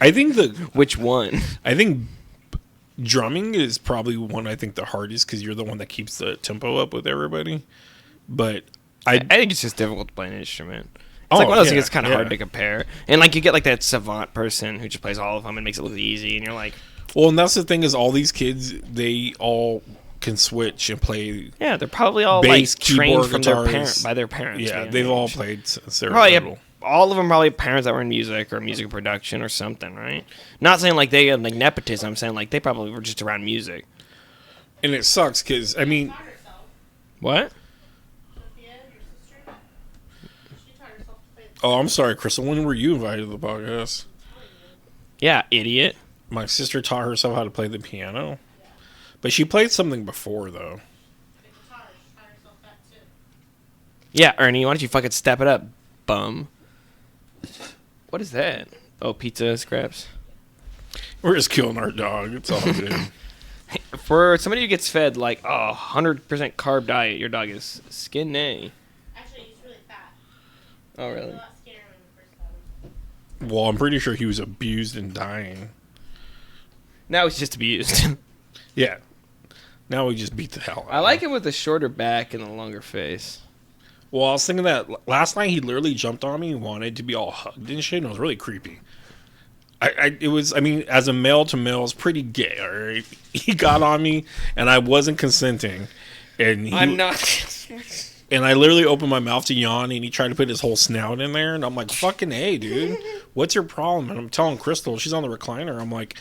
A: I think
B: Which one?
A: I think drumming is probably one. I think the hardest because you're the one that keeps the tempo up with everybody. But
B: I think it's just difficult to play an instrument. It's
A: Oh,
B: like one of those
A: yeah,
B: things that's kind of
A: yeah.
B: hard to compare. And like you get like that savant person who just plays all of them and makes it look easy, and you're like,
A: well, and that's the thing is all these kids they all can switch and play.
B: yeah, they're probably all
A: Bass,
B: like trained
A: keyboard,
B: from
A: guitars.
B: by their parents.
A: Yeah,
B: man.
A: they've all played since they were
B: Probably
A: little.
B: all of them probably have parents that were in music or music production or something, right? Not saying like they had like nepotism. I'm saying like they probably were just around music.
A: And it sucks because I mean,
C: Taught herself.
B: What?
C: Sophia, your sister, she taught herself to play.
A: oh, I'm sorry, Crystal. When were you invited to the podcast?
B: Yeah, idiot.
A: My sister taught herself how to play the piano, but she played something before though.
C: The guitar, she taught herself that too.
B: Yeah, Ernie, why don't you fucking step it up, bum? What is that? Oh, pizza scraps.
A: We're just killing our dog. It's all good.
B: For somebody who gets fed like 100% carb diet, your dog is skinny.
C: Actually, he's really fat.
B: Oh,
C: He was
B: really?
C: a lot skinnier when we first got him.
A: Well, I'm pretty sure he was abused and dying.
B: Now he's just abused.
A: Yeah. Now we just beat the hell out.
B: I like him with the shorter back and the longer face.
A: Well, I was thinking that last night he literally jumped on me and wanted to be all hugged and shit, and it was really creepy. It was, I mean, as a male to male, it's pretty gay, all right? He got on me, and I wasn't consenting. And he,
B: I'm not.
A: And I literally opened my mouth to yawn, and he tried to put his whole snout in there, and I'm like, fucking hey, dude. What's your problem? And I'm telling Crystal, she's on the recliner, I'm like,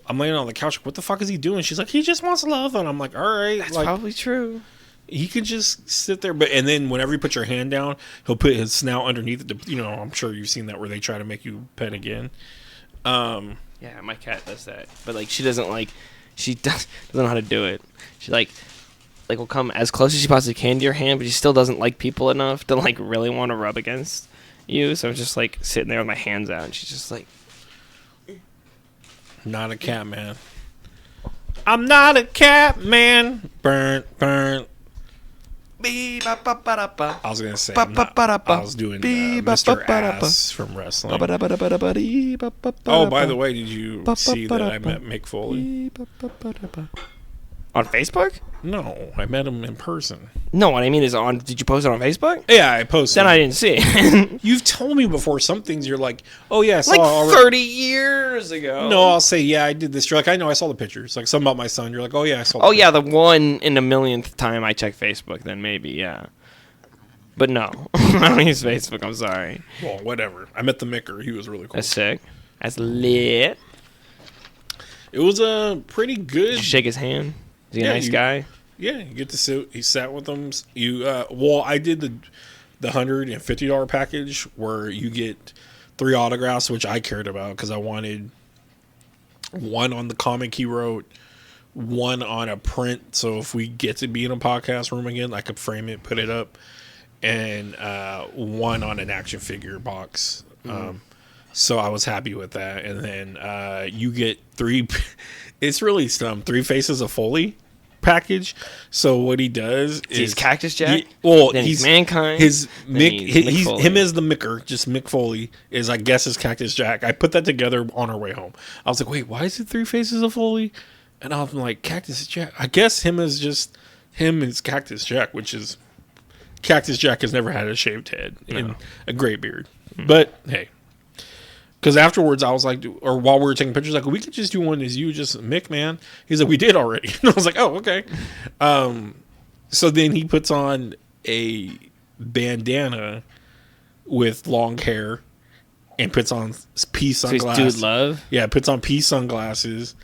A: I'm laying on the couch, what the fuck is he doing? She's like, he just wants love. And I'm like, all right.
B: That's
A: like,
B: probably true.
A: he could just sit there, and then whenever you put your hand down, he'll put his snout underneath it. You know, I'm sure you've seen that where they try to make you pet again.
B: Yeah, my cat does that, but like she doesn't know how to do it. She like will come as close as she possibly can to your hand, but she still doesn't like people enough to like really want to rub against you. So I'm just like sitting there with my hands out, and she's just like,
A: Not a cat man. I'm not a cat man. Burn, burn. I was gonna say, I'm not, I was doing Mr. Ass from wrestling. Oh, by the way, did you see that I met Mick Foley?
B: on Facebook?
A: No, I met him in person.
B: No, what I mean is did you post it on Facebook?
A: Yeah, I posted.
B: Then I didn't see it.
A: You've told me before some things. You're like, oh yeah, I saw
B: like
A: it already.
B: 30 years ago.
A: No, I'll say yeah, I did this. You're like, I know, I saw the pictures. Like something about my son. You're like, oh yeah, I saw.
B: Oh yeah, the one in a millionth time I check Facebook, then maybe, yeah. But no, I don't use Facebook. I'm sorry.
A: Well, whatever. I met the Micker. He was really cool.
B: That's sick. That's lit.
A: It was a pretty good.
B: Did you shake his hand? Is he a
A: Yeah,
B: nice guy?
A: Yeah, you get to sit. He sat with them. Well, I did the $150 package where you get 3 autographs, which I cared about because I wanted one on the comic he wrote, one on a print. So if we get to be in a podcast room again, I could frame it, put it up, and one on an action figure box. So I was happy with that. And then you get 3. It's really 3 Faces of Foley package. So what he does is
B: He's Cactus Jack.
A: then
B: he's Mankind.
A: His
B: then
A: Mick,
B: he's Mick
A: he's
B: Foley.
A: him as the Micker, just Mick Foley is I guess is Cactus Jack. I put that together on our way home. I was like, wait, why is it 3 Faces of Foley? And I'm like, Cactus Jack. I guess him is Cactus Jack, which is Cactus Jack has never had a shaved head and a gray beard. But hey. Because afterwards, I was like, or while we were taking pictures, like, we could just do one as you, just Mick, man. He's like, we did already. And I was like, oh, okay. So then he puts on a bandana with long hair and puts on peace
B: So he's
A: sunglasses.
B: Dude Love.
A: Yeah, puts on peace sunglasses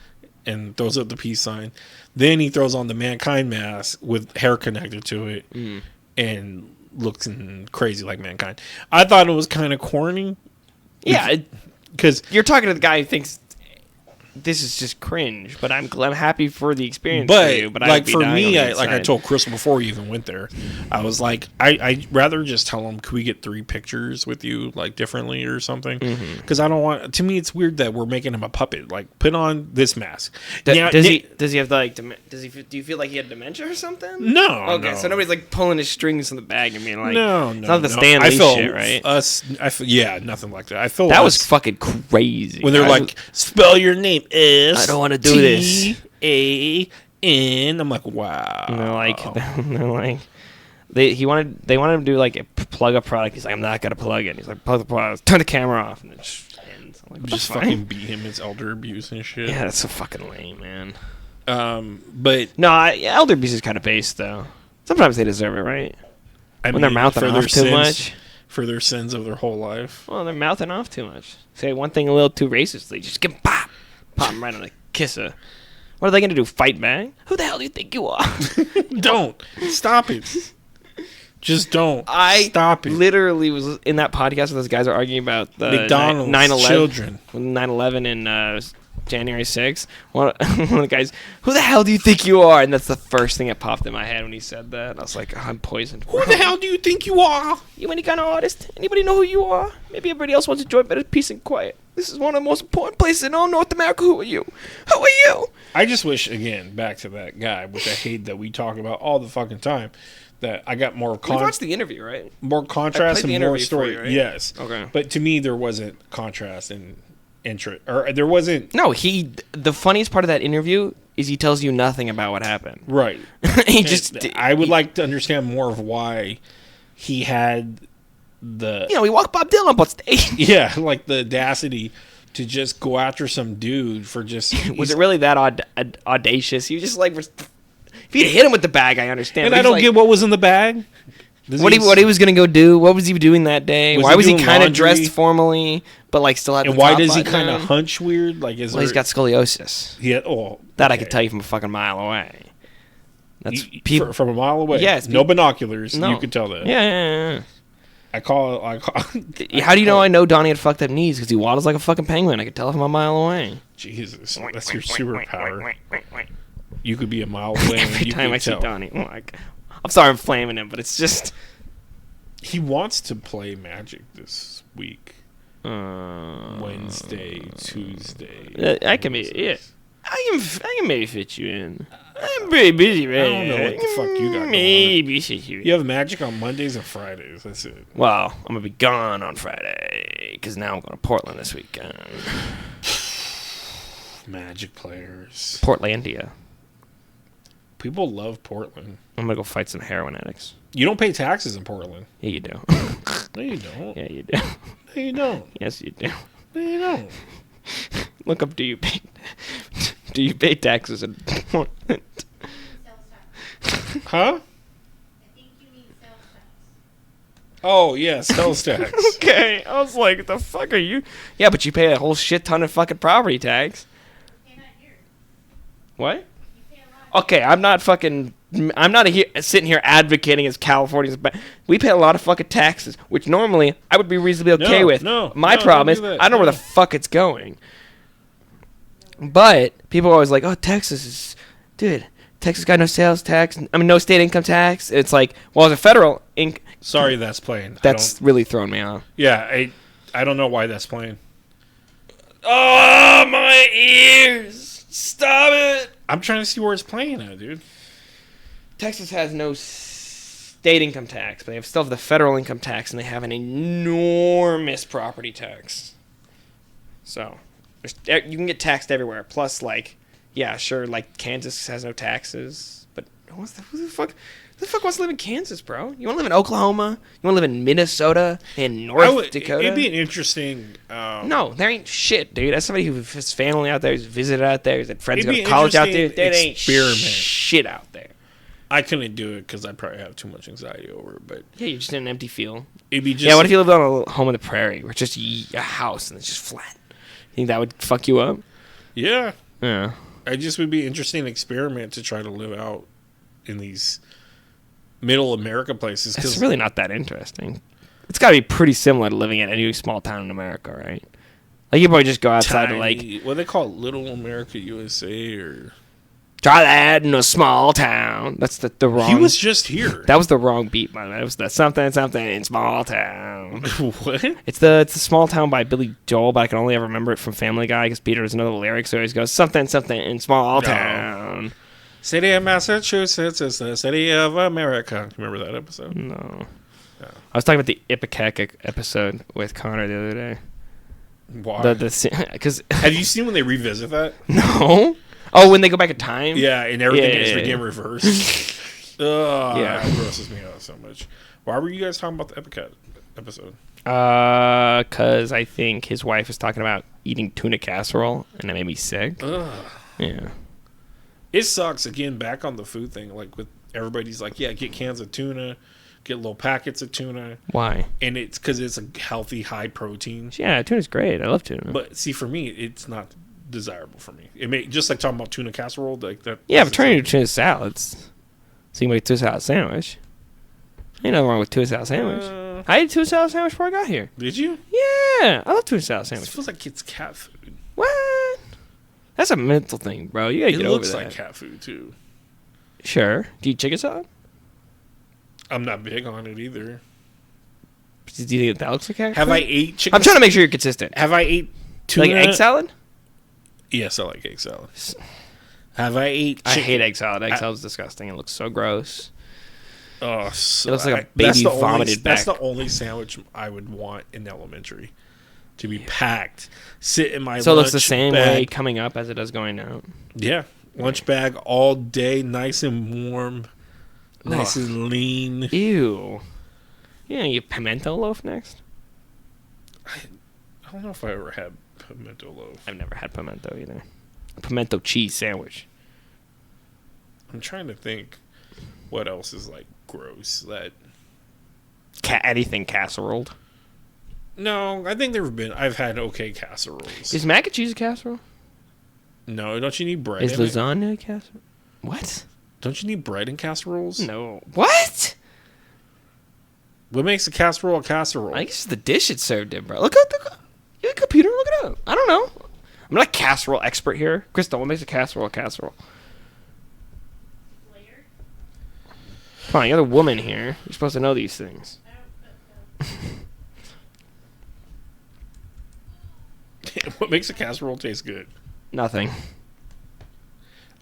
A: and throws up the peace sign. Then he throws on the Mankind mask with hair connected to it and looks crazy like Mankind. I thought it was kind of corny.
B: Yeah,
A: Because
B: you're talking to the guy who thinks this is just cringe, but I'm happy for the experience for
A: But
B: you. But I'd
A: like
B: be
A: for
B: dying on
A: me,
B: the
A: like I
B: inside.
A: told Chris before we even went there, I was like, I'd rather just tell him, could we get 3 pictures with you, like differently or something? Because I don't want. To me, it's weird that we're making him a puppet. Like, put on this mask. Now,
B: does he have like do you feel like he had dementia or something?
A: No.
B: Okay,
A: no.
B: so nobody's like pulling his strings from the bag and being like,
A: No,
B: it's not the
A: no.
B: Stan
A: I
B: Lee
A: feel
B: shit, right?
A: yeah, nothing like that. I feel
B: That was
A: us-
B: fucking crazy.
A: when they're
B: I
A: like,
B: was-
A: spell your name S.
B: I don't wanna do this.
A: T-A-N. I'm like, wow.
B: and they're like, they wanted him to do like a plug a product. He's like, I'm not gonna plug it. He's like, plug the product, turn the camera off, and it just ends. I'm like,
A: just
B: "That's
A: fucking
B: fine."
A: beat him. It's elder abuse and shit.
B: Yeah, that's so fucking lame, man.
A: But
B: No, elder abuse is kind of based though. Sometimes they deserve it, right?
A: I
B: When they're mouthing
A: for
B: off
A: their
B: too
A: sins-
B: much.
A: for their sins of their whole life.
B: Well, they're mouthing off too much. Say one thing a little too racistly, just get pop him right on the kisser. What are they gonna do? Fight back? Who the hell do you think you are?
A: Don't stop it. Just don't.
B: I
A: stop it.
B: literally was in that podcast where those guys are arguing about the
A: McDonald's
B: 9/11
A: children.
B: 9/11 and January 6th. One of the guys, who the hell do you think you are? And that's the first thing that popped in my head when he said that. And I was like, I'm poisoned.
A: Who the hell do you think you are?
B: You any kind of artist? Anybody know who you are? Maybe everybody else wants to enjoy better peace and quiet. This is one of the most important places in all North America. Who are you? Who are you?
A: I just wish, again, back to that guy with the hate that we talk about all the fucking time, that I got more
B: We watched the interview, right?
A: more contrast
B: I played
A: and
B: the
A: more
B: interview for
A: story.
B: you, right?
A: Yes.
B: Okay.
A: But to me, there wasn't contrast and interest, or there wasn't.
B: No, the funniest part of that interview is he tells you nothing about what happened.
A: Right.
B: He just
A: I would like to understand more of why he had the
B: he walked Bob Dylan up on stage.
A: yeah, like the audacity to just go after some dude for just
B: Was it really that audacious? You just like, if you'd hit him with the bag, I understand.
A: And
B: but
A: I
B: he's
A: don't
B: like,
A: get what was in the bag. Does
B: what he was gonna go do. What was he doing that day?
A: Was
B: Why
A: he
B: was he
A: doing
B: kind of
A: laundry?
B: dressed formally, but like still had
A: And
B: the
A: why
B: top
A: does he
B: button
A: kind of
B: down?
A: hunch weird? Like is
B: Well, he's
A: there,
B: got scoliosis.
A: he had, oh
B: That I
A: okay.
B: could tell you from a fucking mile away. That's
A: You- from a mile away.
B: Yes,
A: no binoculars.
B: No.
A: You could tell that.
B: Yeah.
A: I call.
B: How do you know I know Donnie had fucked up knees? Because he waddles like a fucking penguin. I could tell from a mile away.
A: Jesus, that's your superpower. You could be a mile away. and
B: Every
A: you
B: time
A: could
B: I see
A: tell.
B: Donnie, I'm sorry I'm flaming him, but it's just.
A: He wants to play Magic this week.
B: Uh,
A: Wednesday, Tuesday.
B: I can maybe, yeah. I can maybe fit you in. I'm pretty busy, right?
A: I don't know what the fuck you got going on.
B: Maybe fit you in.
A: You have Magic on Mondays and Fridays. That's it.
B: Well, I'm gonna be gone on Friday because now I'm going to Portland this weekend.
A: Magic players.
B: Portlandia.
A: People love Portland.
B: I'm gonna go fight some heroin addicts.
A: You don't pay taxes in Portland.
B: Yeah, you do.
A: No, you don't.
B: Yeah, you do.
A: No, you don't.
B: Yes, you do.
A: No, you don't.
B: Look up. Do you pay taxes in Portland?
C: Sales tax.
A: Huh?
C: I think you mean sales tax.
A: Oh yeah, sales tax.
B: Okay, I was like, the fuck are you? Yeah, but you pay a whole shit ton of fucking property tax.
C: Pay that here.
B: What?
C: You pay a lot.
B: Okay, I'm not sitting here advocating as Californians, but we pay a lot of fucking taxes, which normally I would be reasonably okay with. My problem is
A: don't do
B: I don't know
A: that.
B: where the fuck it's going. But people are always like, "Oh, Texas is, dude, Texas got no sales tax. I mean, no state income tax." It's like, well, as a federal
A: Sorry, that's playing.
B: that's really throwing me off.
A: I don't know why that's playing.
B: Oh, my ears! Stop it!
A: I'm trying to see where it's playing at, dude.
B: Texas has no state income tax, but they still have the federal income tax, and they have an enormous property tax. So, you can get taxed everywhere. Plus, like, yeah, sure, like Kansas has no taxes, but who the fuck wants to live in Kansas, bro? You want to live in Oklahoma? You want to live in Minnesota? In North Dakota?
A: It'd be an interesting.
B: No, there ain't shit, dude. As somebody who has family out there, who's visited out there, who's had friends who
A: It'd
B: go to
A: be an
B: college out there,
A: interesting
B: there ain't
A: experiment.
B: shit out there.
A: I couldn't do it because I'd probably have too much anxiety over it. But
B: Yeah, you're just in an empty field.
A: it'd be just.
B: Yeah, what if you lived on a home in the prairie where it's just a house and it's just flat? You think that would fuck you up?
A: Yeah,
B: Yeah.
A: it just would be an interesting experiment to try to live out in these middle America places.
B: It's
A: Because
B: really not that interesting. It's got to be pretty similar to living in any small town in America, right? Like, you probably just go outside to, like,
A: what they call it, Little America USA, or
B: try that in a small town. That's the wrong...
A: he was just here.
B: That was the wrong beat, by the way. It was the something in small town.
A: What?
B: It's the small town by Billy Joel, but I can only ever remember it from Family Guy because Peter doesn't know the lyrics, so he always goes something in small
A: No.
B: town.
A: City of Massachusetts is the city of America. Remember that episode?
B: No.
A: No.
B: I was talking about the Ipecac episode with Connor the other day.
A: Why?
B: Because
A: Have you seen when they revisit that?
B: no. Oh, when they go back in time.
A: Yeah, and everything
B: Yeah,
A: is
B: yeah,
A: in
B: yeah.
A: reverse. Ugh,
B: Yeah.
A: that grosses me out so much. Why were you guys talking about the Epicat episode?
B: Because I think his wife was talking about eating tuna casserole, and that made me sick.
A: Ugh.
B: Yeah.
A: It sucks, again, back on the food thing. Like, with everybody's like, yeah, get cans of tuna, get little packets of tuna.
B: Why?
A: And it's because it's a healthy, high protein.
B: Yeah, tuna's great. I love tuna.
A: But see, for me, it's not desirable for me. It may, just like talking about tuna casserole, like that.
B: Yeah, but turning to tuna salads. So you can make a tuna salad sandwich. Ain't nothing wrong with tuna salad sandwich. I ate a tuna salad sandwich before I got here.
A: Did you?
B: Yeah, I love tuna salad
A: It
B: sandwich.
A: feels like it's cat food.
B: What? That's a mental thing, bro. You gotta
A: It
B: get
A: looks
B: over
A: like
B: that.
A: cat food too.
B: Sure. Do you eat chicken salad?
A: I'm not big on it either.
B: Do you think that looks like cat
A: Have
B: food?
A: I ate chicken?
B: I'm trying to make sure you're consistent.
A: Have I ate tuna?
B: Like egg salad?
A: Yes, I like egg salad. Have I ate?
B: I
A: Chicken?
B: hate egg salad. Egg salad's disgusting. It looks so gross.
A: Oh, so
B: It looks like a
A: that's
B: baby
A: the
B: vomited
A: That's
B: back.
A: the only sandwich I would want in elementary, to be packed, sit in my.
B: So it looks the
A: lunch
B: same
A: bag.
B: way coming up as it does going out.
A: Yeah, lunch bag all day, nice and warm, nice
B: Ugh.
A: and lean.
B: Ew. Yeah, you pimento loaf next?
A: I don't know if I ever had pimento loaf.
B: I've never had pimento either. A pimento cheese sandwich.
A: I'm trying to think what else is like gross that.
B: Anything casseroled.
A: No, I think I've had okay casseroles.
B: Is mac and cheese a casserole?
A: No, don't you need bread?
B: Is
A: in it?
B: lasagna a casserole? What?
A: Don't you need bread in casseroles?
B: No. What?
A: What makes a casserole a casserole?
B: I think it's the dish it's served in, bro. Look at you have a computer. Look it up. I don't know. I'm not a casserole expert here. Crystal, what makes a casserole a casserole?
C: Layered.
B: Come on, you're the woman here. You're supposed to know these things.
C: I don't know.
A: What makes a casserole taste good?
B: Nothing.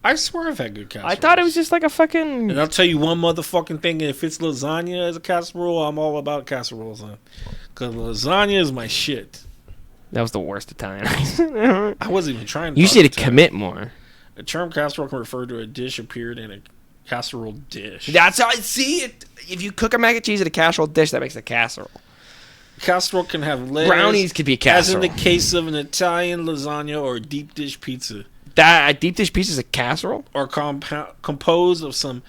A: I swear I've had good casseroles.
B: I thought it was just like a fucking...
A: And I'll tell you one motherfucking thing. If it's lasagna as a casserole, I'm all about casseroles. Because lasagna is my shit.
B: That was the worst Italian.
A: I wasn't even trying to.
B: You
A: talk
B: should
A: Italian.
B: commit more.
A: The term casserole can refer to a dish appeared in a casserole dish.
B: That's how I see it. If you cook a mac and cheese in a casserole dish, that makes it a casserole.
A: Casserole can have layers.
B: Brownies could be a
A: As in
B: casserole.
A: the case of an Italian lasagna or deep dish pizza.
B: That a deep dish pizza is a casserole?
A: Are composed of some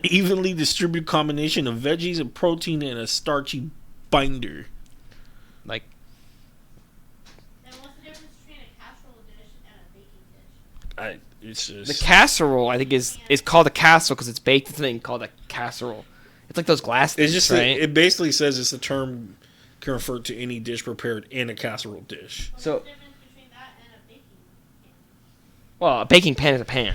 A: Evenly distributed combination of veggies and protein in a starchy binder.
B: Like,
C: Then what's the difference between a casserole dish and a baking dish?
A: It's
B: the
A: just
B: casserole, I think, is called a casserole because it's baked in something called a casserole. It's like those glass things,
A: it's just
B: right?
A: it basically says it's a term can refer to any dish prepared in a casserole dish.
C: What's
B: So-
C: the difference between that and a baking pan?
B: Well, a baking pan is a pan.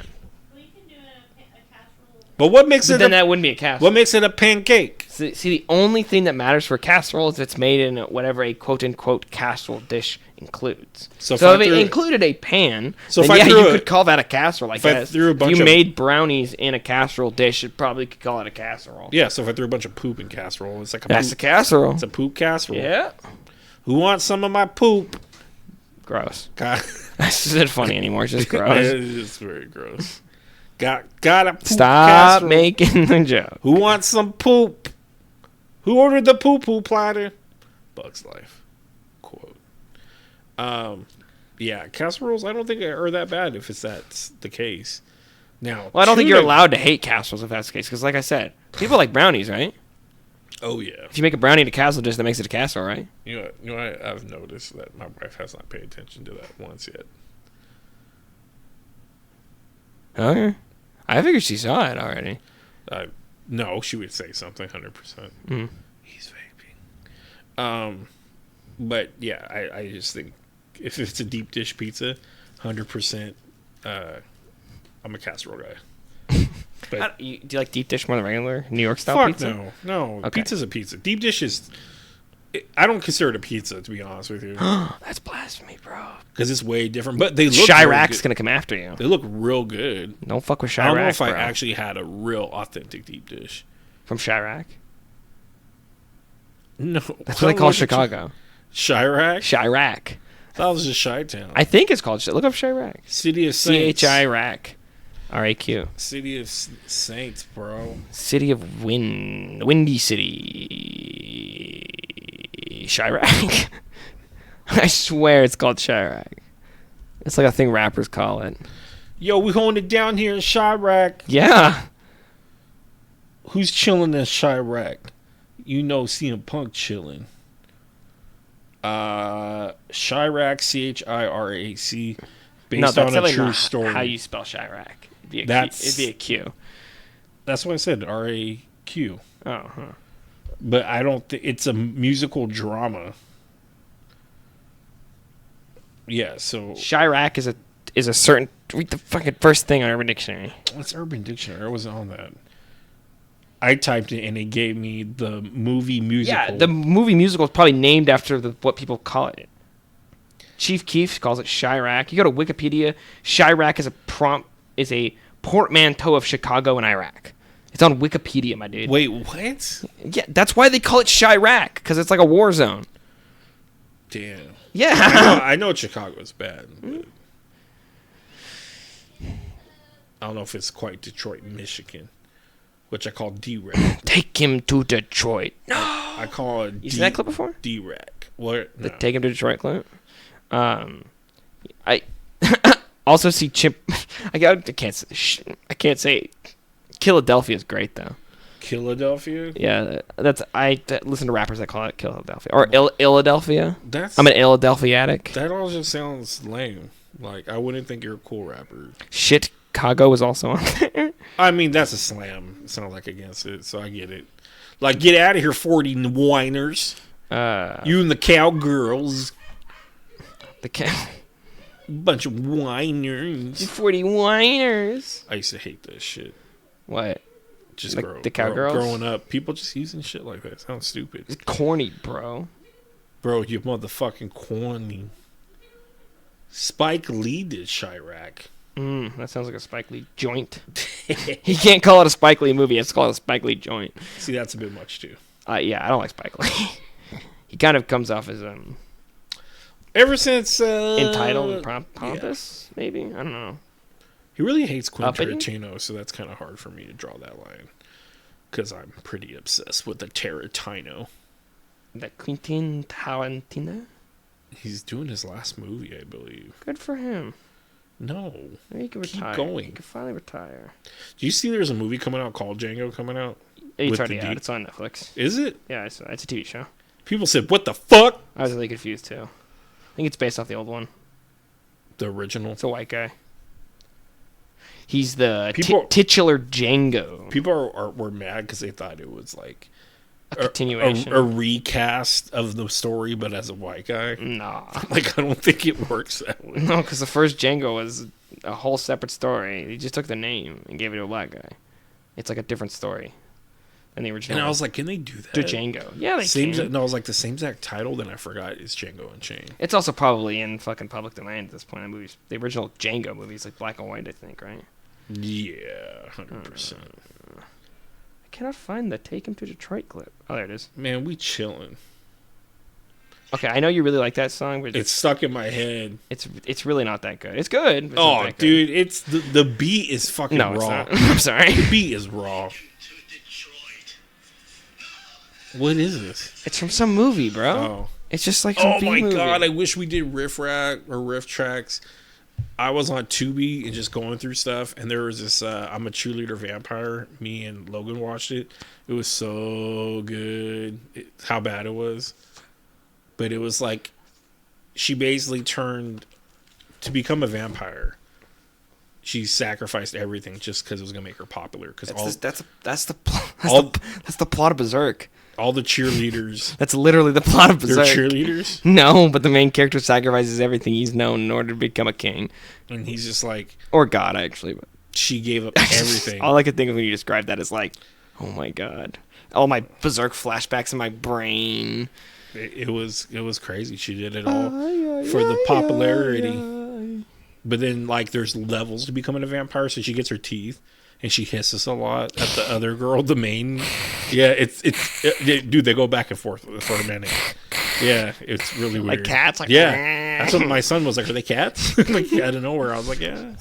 C: Well, you can do a casserole.
A: But what makes
B: But
A: it
B: then
A: a,
B: that wouldn't be a casserole.
A: what makes it a pancake?
B: See, the only thing that matters for casserole is if it's made in whatever a quote-unquote casserole dish includes.
A: So
B: So,
A: if I
B: if it
A: threw-
B: included a pan,
A: So
B: then
A: if I
B: yeah,
A: threw
B: you
A: a-
B: could call that a casserole, I
A: if I
B: guess.
A: threw a bunch
B: if you
A: of-
B: made brownies in a casserole dish, you probably could call it a casserole.
A: Yeah, so if I threw a bunch of poop in casserole, it's like a
B: That's a
A: poop.
B: casserole.
A: It's a poop casserole.
B: Yeah.
A: Who wants some of my poop?
B: Gross.
A: God,
B: This isn't funny anymore. It's just gross.
A: it's very gross. Got a poop
B: Stop
A: casserole.
B: making the joke.
A: Who wants some poop? Who ordered the poo poo platter? Bugs Life quote. Yeah, casseroles. I don't think are that bad if that's the case. Now,
B: Well, I don't think you're
A: tuna-
B: allowed to hate casseroles if that's the case. Because, like I said, people like brownies, right?
A: Oh yeah.
B: If you make a brownie into casserole dish, that makes it a casserole, right?
A: You know, I've noticed that my wife has not paid attention to that once yet.
B: Okay. I figured she saw it already.
A: No, she would say something 100%.
B: Mm.
A: He's vaping. But yeah, I just think if it's a deep dish pizza, 100%, I'm a casserole guy. But
B: Do you like deep dish more than regular New York style
A: fuck
B: pizza?
A: no.
B: Okay.
A: Pizza's a pizza. Deep dish is. I don't consider it a pizza, to be honest with you,
B: That's blasphemy, bro.
A: because it's way different. But they look really
B: Chirac's
A: good.
B: gonna come after you.
A: They look real good.
B: Don't fuck with
A: I don't know
B: Chirac,
A: if I
B: bro.
A: actually had a real authentic deep dish.
B: From Chirac.
A: No,
B: That's what they call Chicago.
A: Chirac.
B: Chirac.
A: That was just Chi-town.
B: I think it's called. Look up Chirac.
A: City of
B: C
A: Saints.
B: H I RAC. RAQ.
A: City of Saints, bro.
B: City of Windy City. Chirac. I swear it's called Chirac. It's like a thing rappers call it.
A: Yo, we holding it down here in Chirac.
B: Yeah.
A: Who's chilling in Chirac? You know CM Punk chilling. Chirac, Chirac, based
B: No, that's
A: on a
B: definitely
A: true
B: not
A: story.
B: how you spell Chirac. It'd be a
A: That's-
B: Q. It'd be a Q.
A: That's what I said, RAQ.
B: Oh, huh.
A: But I don't think it's a musical drama. Yeah, so
B: Chirac is a certain. Read the fucking first thing on Urban Dictionary.
A: it's Urban Dictionary. I wasn't on that. I typed it and it gave me the movie musical.
B: Yeah, the movie musical is probably named after what people call it. Chief Keef calls it Chirac. You go to Wikipedia. Chirac is a portmanteau of Chicago and Iraq. It's on Wikipedia, my dude.
A: Wait, what?
B: Yeah, that's why they call it Chirac, because it's like a war zone.
A: Damn.
B: Yeah.
A: I know Chicago's bad. But I don't know if it's quite Detroit, Michigan, which I call D-Rack.
B: Take him to Detroit.
A: I call it
B: You seen that clip before?
A: D-Rack. What?
B: The
A: No.
B: Take him to Detroit clip. I also see Chip. I can't say. It. Philadelphia is great though.
A: Philadelphia?
B: Yeah, listen to rappers that call it Philadelphia or Philadelphia.
A: That's
B: I'm an Philadelphiatic.
A: that all just sounds lame. Like I wouldn't think you're a cool rapper.
B: Chicago was also on there.
A: I mean, that's a slam. It's not like against it, so I get it. Like, get out of here, 40 whiners. You and the cowgirls.
B: The
A: Bunch of whiners.
B: 40 whiners.
A: I used to hate that shit.
B: What?
A: Just
B: Like the cowgirls?
A: growing up. People just using shit like that. Sounds stupid.
B: It's corny, bro.
A: Bro, you motherfucking corny. Spike Lee did Chirac.
B: That sounds like a Spike Lee joint. He can't call it a Spike Lee movie. It's called a Spike Lee joint.
A: See, that's a bit much, too.
B: Yeah, I don't like Spike Lee. He kind of comes off as
A: Ever since...
B: entitled and pompous, maybe? I don't know.
A: He really hates Quentin
B: Uppity?
A: Tarantino, so that's kind of hard for me to draw that line. Because I'm pretty obsessed with the Tarantino.
B: The Quentin Tarantino?
A: He's doing his last movie, I believe.
B: Good for him.
A: No.
B: Maybe you can
A: Keep
B: retire.
A: going.
B: You can finally retire.
A: Do you see there's a movie coming out called Django coming out?
B: It's
A: With
B: already
A: the
B: out.
A: D?
B: It's on Netflix.
A: Is it?
B: Yeah, it's a TV show.
A: People said, what the fuck?
B: I was really confused too. I think it's based off the old one.
A: The original.
B: It's a white guy. He's the
A: People-
B: titular Django.
A: People were mad because they thought it was like
B: A continuation.
A: a recast of the story, but as a white guy.
B: Nah.
A: Like, I don't think it works that way.
B: No, because the first Django was a whole separate story. He just took the name and gave it to a black guy. It's like a different story than the original.
A: And I was like, can they do that?
B: to Django. Yeah, they
A: Same,
B: can.
A: no, I was like, the same exact title, then I forgot it's Django Unchained.
B: It's also probably in fucking public domain at this point. In movies, the original Django movie is like black and white, I think, right?
A: Yeah, 100%.
B: I cannot find the "Take Him to Detroit" clip. Oh, there it is.
A: Man, we chilling.
B: Okay, I know you really like that song, but
A: It's stuck in my head.
B: it's really not that good. It's good. But it's not
A: Oh,
B: that good.
A: dude, it's the beat is fucking
B: No, it's
A: raw.
B: not. I'm sorry.
A: The beat is raw. What is this?
B: It's from some movie, bro.
A: Oh.
B: It's just like some
A: Oh
B: B
A: my
B: movie.
A: god, I wish we did riff rack or riff tracks. I was on Tubi and just going through stuff, and there was this I'm a Cheerleader Vampire. Me and Logan watched it. It was so good. How bad it was. But it was like she basically turned to become a vampire. She sacrificed everything just because it was gonna make her popular. Because
B: that's the plot of Berserk.
A: all the cheerleaders,
B: That's literally the plot of
A: they're
B: Berserk.
A: cheerleaders,
B: No, but the main character sacrifices everything he's known in order to become a king
A: and he's just like
B: or god, actually. But
A: she gave up everything.
B: all I could think of when you described that is like, oh my god, all my Berserk flashbacks in my brain.
A: It was crazy. She did it all for the popularity. But then, like, there's levels to becoming a vampire. So she gets her teeth, and she hisses a lot at the other girl, the main. Yeah, dude. They go back and forth for a minute. Yeah, it's really weird.
B: Like cats, like
A: Yeah, that's what my son was like. Are they cats? Like out of nowhere, I was like, yeah.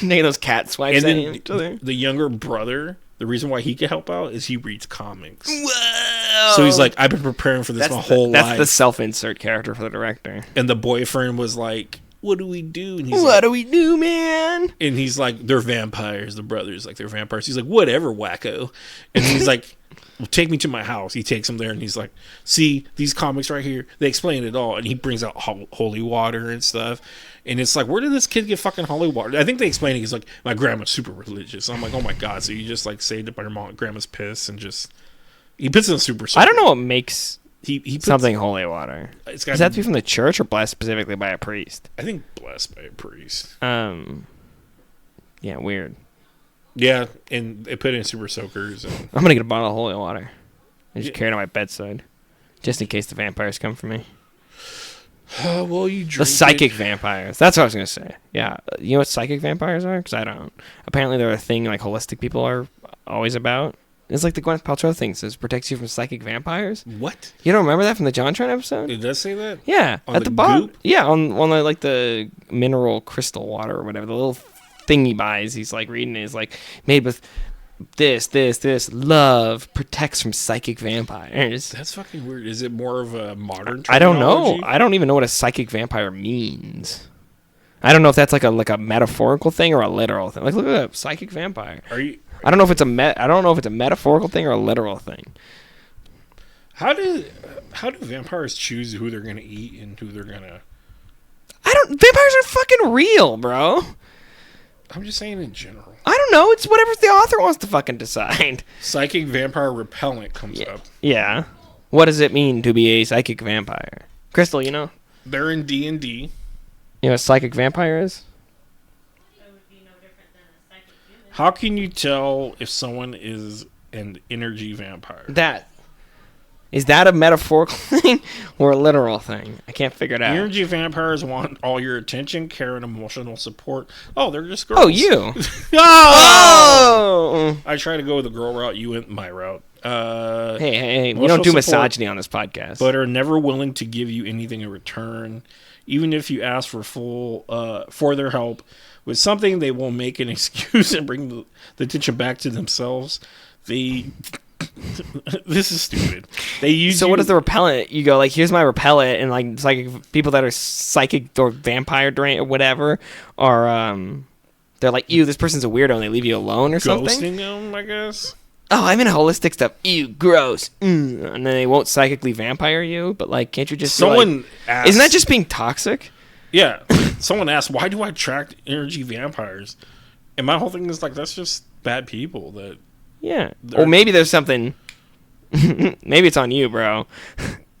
B: Name those cat swipes
A: And
B: at
A: then
B: each other.
A: the younger brother. The reason why he can help out is he reads comics.
B: Whoa!
A: So he's like, I've been preparing for this my whole
B: that's
A: life.
B: the self-insert character for the director.
A: And the boyfriend was like, what do we do? And he's
B: What
A: like,
B: do we do, man?
A: and he's like, they're vampires. The brother's like, they're vampires. He's like, whatever, wacko. And he's like, well, take me to my house. He takes him there, and he's like, see, these comics right here, they explain it all. And he brings out holy water and stuff. And it's like, where did this kid get fucking holy water? I think they explain it. He's like, my grandma's super religious. I'm like, oh my God. So you just like saved it by your mom, grandma's piss, and just, he puts in a super.
B: I don't know what makes
A: He puts,
B: something holy water.
A: It's
B: Does
A: got
B: that have to be from the church or blessed specifically by a priest?
A: I think blessed by a priest.
B: Yeah, weird.
A: Yeah, and they put in super soakers. And
B: I'm gonna get a bottle of holy water and just carry it on my bedside, just in case the vampires come for me.
A: well, you drink
B: The psychic vampires. That's what I was gonna say. Yeah, you know what psychic vampires are? Because I don't. Apparently, they're a thing like holistic people are always about. It's like the Gwyneth Paltrow thing says protects you from psychic vampires.
A: What?
B: You don't remember that from the JonTron episode?
A: It does say that?
B: Yeah,
A: On
B: at
A: the
B: the bottom.
A: goop?
B: Yeah, on the, like the mineral crystal water or whatever, the little thing he buys. He's like reading it is like made with this. Love protects from psychic vampires.
A: That's fucking weird. Is it more of a modern
B: I don't know.
A: terminology?
B: I don't even know what a psychic vampire means. I don't know if that's like a metaphorical thing or a literal thing. Like look at that psychic vampire.
A: Are you?
B: I don't know if it's I don't know if it's a metaphorical thing or a literal thing.
A: How do vampires choose who they're gonna eat and who they're gonna?
B: Vampires are fucking real, bro.
A: I'm just saying in general.
B: I don't know. It's whatever the author wants to fucking decide.
A: Psychic vampire repellent comes up.
B: Yeah. What does it mean to be a psychic vampire? Crystal, you know?
A: They're in D&D.
B: You know what a psychic vampire is?
C: It would be no different than a psychic human.
A: How can you tell if someone is an energy vampire?
B: Is that a metaphorical thing or a literal thing? I can't figure it out.
A: Energy vampires want all your attention, care, and emotional support. Oh, they're just girls.
B: Oh, you.
A: Oh!
B: Oh!
A: I try to go with the girl route. You went my route.
B: Hey, we
A: Emotional
B: don't do
A: support,
B: misogyny on this podcast.
A: but are never willing to give you anything in return. Even if you ask for their help with something, they will make an excuse and bring the attention back to themselves. They This is stupid. They use
B: So what is the repellent? You go like, here's my repellent, and like psychic people that are psychic or vampire drain or whatever are they're like, ew, this person's a weirdo, and they leave you alone or something.
A: ghosting them, I guess.
B: Oh, I'm into holistic stuff. Ew, gross. And then they won't psychically vampire you, but like, can't you just be
A: Someone
B: like,
A: asked,
B: isn't that just being toxic?
A: Yeah. Someone asked, why do I attract energy vampires? And my whole thing is like, that's just bad people. That
B: Yeah.
A: They're-
B: Or maybe there's something. Maybe it's on you, bro.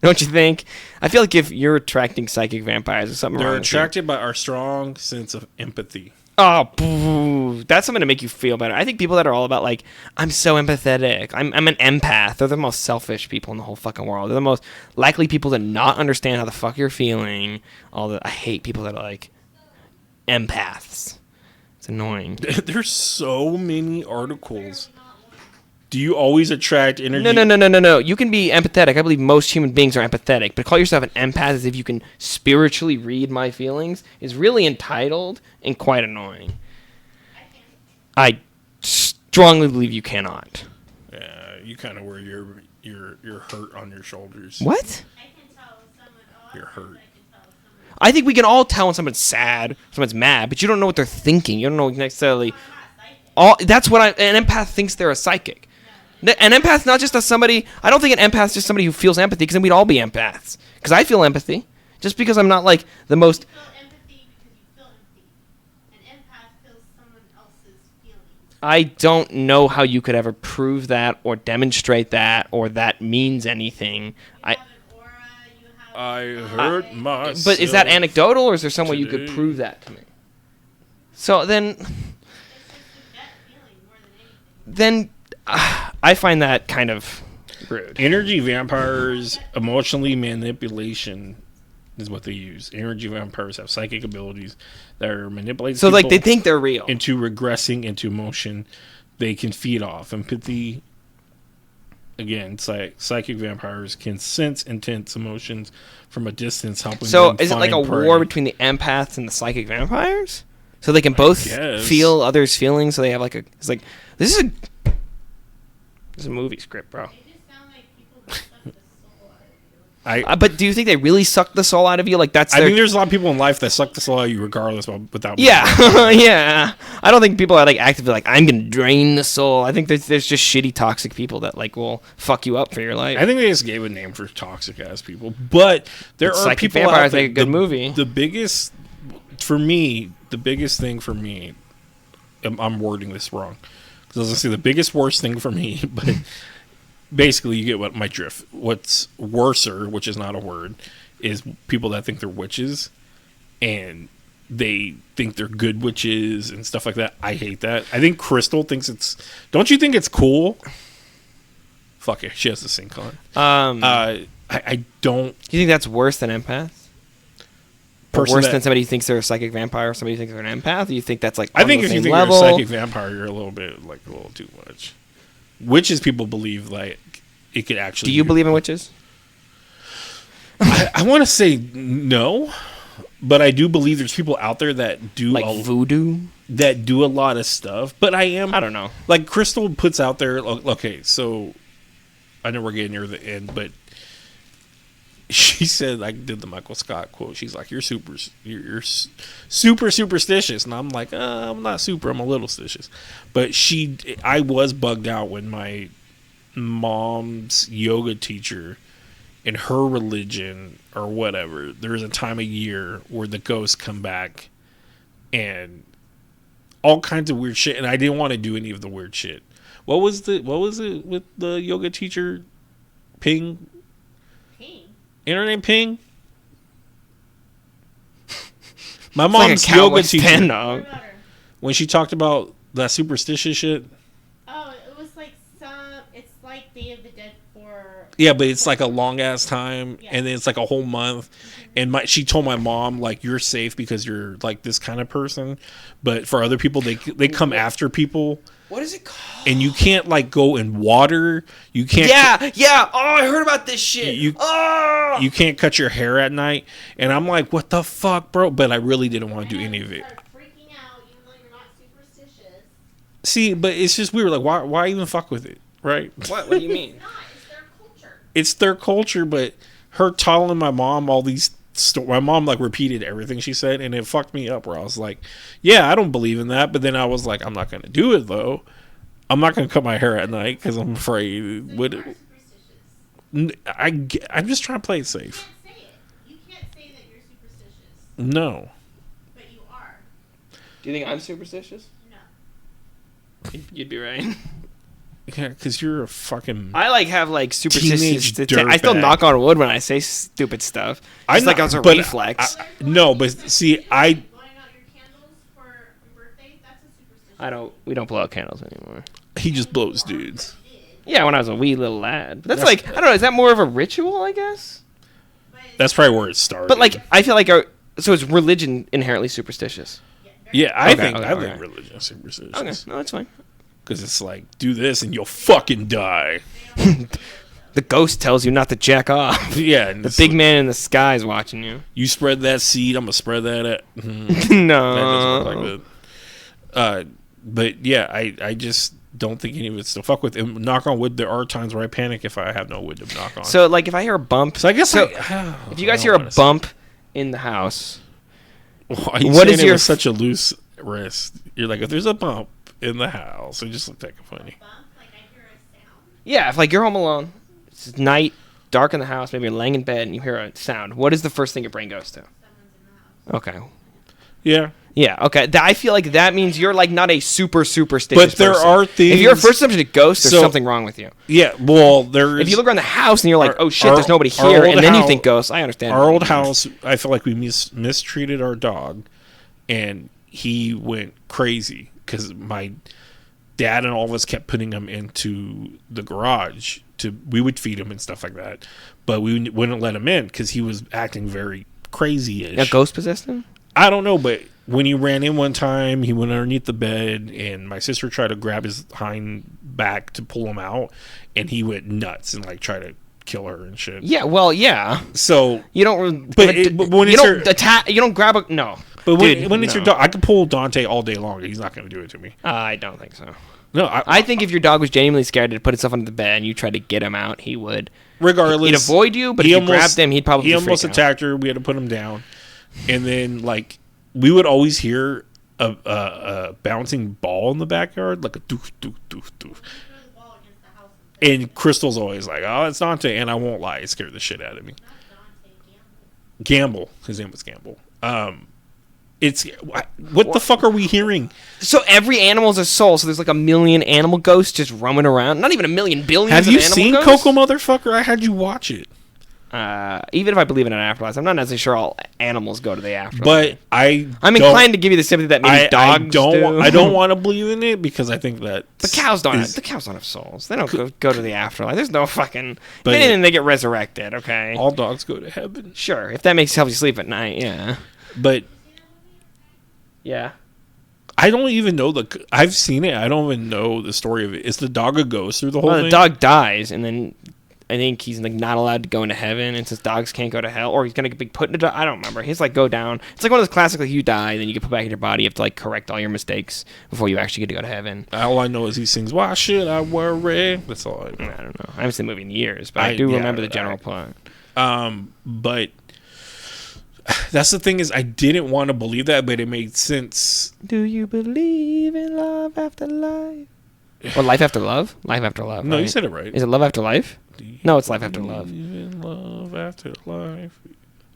B: Don't you think? I feel like if you're attracting psychic vampires, there's something
A: they're
B: wrong with you.
A: attracted by our strong sense of empathy.
B: Oh, boo. That's something to make you feel better. I think people that are all about like, I'm so empathetic. I'm an empath. They're the most selfish people in the whole fucking world. They're the most likely people to not understand how the fuck you're feeling. I hate people that are like empaths. It's annoying.
A: There's so many articles. Do you always attract energy?
B: No. You can be empathetic. I believe most human beings are empathetic, but call yourself an empath as if you can spiritually read my feelings is really entitled and quite annoying. I strongly believe you cannot.
A: Yeah, you kind of wear your hurt on your shoulders.
B: What?
C: I can tell someone. Oh,
A: You're hurt.
C: I can tell someone.
B: I think we can all tell when someone's sad, someone's mad, but you don't know what they're thinking. You don't know necessarily.
C: I'm not psychic.
B: All that's what an empath thinks they're a psychic. An empath's not just somebody. I don't think an empath's just somebody who feels empathy, because then we'd all be empaths. Because I feel empathy, just because I'm not like the most.
C: You feel empathy because you feel empathy. An empath feels someone else's feelings.
B: I don't know how you could ever prove that or demonstrate that or that means anything.
C: You
B: I.
C: have an aura. You have.
A: I hurt myself.
B: But is that anecdotal, or is there some way you could
A: today.
B: prove that to me? So then,
C: It's just a gut feeling more than anything.
B: I find that kind of rude.
A: Energy vampires, emotionally manipulation is what they use. Energy vampires have psychic abilities that are manipulating
B: So like they
A: people
B: think they're real.
A: into regressing into emotion. They can feed off empathy. Again, psychic vampires can sense intense emotions from a distance, helping
B: So
A: them
B: is it like a
A: find prey.
B: war between the empaths and the psychic vampires? So they can both
A: guess.
B: feel others' feelings. So they have like a. It's like this is a movie script, bro.
C: They just sound like people who suck the soul out of you.
B: But do you think they really suck the soul out of you? Like that's
A: I
B: their.
A: think there's a lot of people in life that suck the soul out of you regardless without
B: Yeah, yeah. I don't think people are like actively like I'm gonna drain the soul. I think there's just shitty toxic people that like will fuck you up for your life.
A: I think they just gave a name for toxic ass people, but there are
B: Psychic
A: people
B: vampires
A: out there.
B: make a good movie.
A: The biggest, for me, the biggest thing for me, I'm wording this wrong because I was gonna say the biggest worst thing for me, but basically you get what my drift. What's worser, which is not a word, is people that think they're witches and they think they're good witches and stuff like that. I hate that. I think Crystal thinks it's. Don't you think it's cool? Fuck it, she has the sync on. I don't.
B: Do you think that's worse than empaths? Or
A: Person
B: worse
A: that-
B: than somebody who thinks they're a psychic vampire or somebody who thinks they're an empath? Do you think that's like
A: I
B: on
A: think
B: the
A: if you
B: same
A: think
B: level?
A: you're a psychic vampire, you're a little too much. Witches people believe like it could actually.
B: Do you believe in witches?
A: I want to say no, but I do believe there's people out there that do
B: Like voodoo?
A: that do a lot of stuff. But I
B: don't know.
A: Like Crystal puts out there. Okay, so I know we're getting near the end, but she said I did the Michael Scott quote. She's like, "You're super superstitious," and I'm like, "I'm not super. I'm a little stitious." But I was bugged out when my mom's yoga teacher, in her religion or whatever, there's a time of year where the ghosts come back, and all kinds of weird shit. And I didn't want to do any of the weird shit. What was it with the yoga teacher, Ping?
C: Ping.
A: Ain't her name Ping? My
B: It's like a
A: mom's yoga
B: Cowboys
A: teacher,
B: fan,
C: What
B: dog.
C: about her?
A: when she talked about that superstitious shit.
C: Oh, it was like it's like Day of the Dead for.
A: Yeah, but it's like a long ass time,
C: Yeah.
A: and then it's like a whole month. And she told my mom like, you're safe because you're like this kind of person, but for other people they come after people,
B: What is it called?
A: and you can't like go in water. You can't.
B: Yeah. Oh, I heard about this shit.
A: You-
B: oh!
A: You can't cut your hair at night, and I'm like, what the fuck, bro? But I really didn't want to do any of it.
C: Start freaking out, even though you're not superstitious.
A: See, but it's just weird. Like, why even fuck with it? right?
B: What do you mean?
C: Not. It's their culture.
A: It's their culture, but her telling my mom all these my mom like repeated everything she said, and it fucked me up. Where I was like, "Yeah, I don't believe in that," but then I was like, "I'm not going to do it though. I'm not going to cut my hair at night because I'm afraid."
C: So
A: Would
C: you are superstitious.
A: I'm just trying to play it
C: You
A: safe.
C: can't say it. You can't say that you're superstitious,
A: No,
C: but you are.
B: Do you think I'm superstitious?
C: No.
B: You'd be right.
A: yeah, because you're a fucking.
B: I like have like superstitious.
A: Teenage
B: I still
A: dirtbag.
B: knock on wood when I say stupid stuff.
A: I
B: It's like
A: know,
B: as a
A: but
B: reflex.
A: No, but see, I
C: Blowing out your candles for your birthday, that's a superstition.
B: We don't blow out candles anymore.
A: he just blows dudes.
B: Yeah, when I was a wee little lad. But that's
A: That's-
B: like I don't know. Is that more of a ritual? I guess.
C: But it's
A: That's probably where it started.
B: But like I feel like so is religion inherently superstitious?
A: yeah, I
B: Okay,
A: think
B: okay,
A: I think
B: okay.
A: religion is
B: Okay,
A: superstitious
B: no, that's fine.
A: because it's like do this and you'll fucking die.
B: The ghost tells you not to jack off.
A: Yeah, and
B: The
A: it's
B: big
A: like,
B: man in the sky is watching you.
A: You spread that seed, I'm gonna spread that. That
B: No.
A: doesn't work like that. But yeah, I just don't think any of it's to fuck with. And knock on wood, there are times where I panic if I have no wood to knock on.
B: So like if I hear a bump,
A: So I guess
B: if you guys hear a bump in the house,
A: why are you
B: what
A: saying
B: is
A: it
B: your
A: with such a loose wrist? You're like, if there's a bump in the house, it just looked like funny.
C: bump, like I hear a sound.
B: yeah, if like you're home alone, it's night, dark in the house, maybe you're laying in bed and you hear a sound. What is the first thing your brain goes to?
C: Someone's in the house.
B: Okay.
A: Yeah,
B: Yeah, okay. I feel like that means you're like not a superstitious
A: but there
B: person.
A: are things.
B: If your first assumption is ghost, there's
A: So-
B: something wrong with you.
A: yeah, well, there's
B: If you look around the house and you're like,
A: Our-
B: oh shit,
A: our-
B: there's nobody
A: our
B: here,
A: old
B: and then you
A: house-
B: think ghost, I understand.
A: our old house, I feel like we mistreated our dog, and he went crazy because my dad and all of us kept putting him into the garage. We would feed him and stuff like that, but we wouldn't let him in because he was acting very crazy-ish.
B: A ghost possessed him?
A: I don't know, but when he ran in one time, he went underneath the bed, and my sister tried to grab his hind back to pull him out, and he went nuts and like tried to kill her and shit.
B: Yeah, well, yeah.
A: So,
B: You don't.
A: But when
B: you
A: it's
B: don't
A: your-
B: attack. You don't grab a no.
A: but
B: Dude,
A: when it's your
B: no.
A: dog, I could pull Dante all day long. He's not going to do it to me.
B: I don't think so.
A: No,
B: I think if your dog was genuinely scared to put itself under the bed and you tried to get him out, he would.
A: regardless,
B: He'd avoid you, but
A: he
B: if you grabbed him, he'd probably
A: he almost
B: freak out.
A: attacked her. We had to put him down, and then like we would always hear a bouncing ball in the backyard, like a doof doof doof doof.
C: Throw the ball against the house.
A: And Crystal's always like, "Oh, it's Dante," and I won't lie, it scared the shit out of me.
C: Not Dante, Gamble.
A: Gamble, his name was Gamble. It's what the fuck are we hearing?
B: So every animal is a soul. So there's like a million animal ghosts just roaming around. Not even a million, billions.
A: Have
B: of
A: you
B: animal
A: seen
B: ghosts?
A: Coco, motherfucker? I had you watch it,
B: Even if I believe in an afterlife, I'm not necessarily sure all animals go to the afterlife.
A: but I'm
B: inclined to give you the sympathy that maybe dogs do.
A: I don't want to believe in it because I think that
B: The cows don't.
A: is-
B: The cows don't have souls. They don't go to the afterlife. There's no fucking.
A: But-
B: If anything, they get resurrected. Okay.
A: all dogs go to heaven.
B: Sure. If that makes helps you sleep at night, yeah.
A: But
B: Yeah.
A: I don't even know I've seen it. I don't even know the story of it. Is the dog a ghost through the whole
B: Well,
A: thing?
B: the dog dies, and then I think he's like not allowed to go into heaven, and since dogs can't go to hell, or he's gonna be put into. I don't remember. He's like go down. It's like one of those classic like you die, then you get put back in your body. You have to like correct all your mistakes before you actually get to go to heaven.
A: All I know is he sings, "Why should I worry?" That's all I
B: I
A: know.
B: don't know. I haven't seen the movie in years, but I do remember the general plot.
A: But that's the thing is, I didn't want to believe that, but it made sense.
B: Do you believe in love after life? Or life after love? Life after love.
A: No, you
B: right?
A: said it right.
B: Is it love after life? No, it's life after love.
A: Believe in love after life.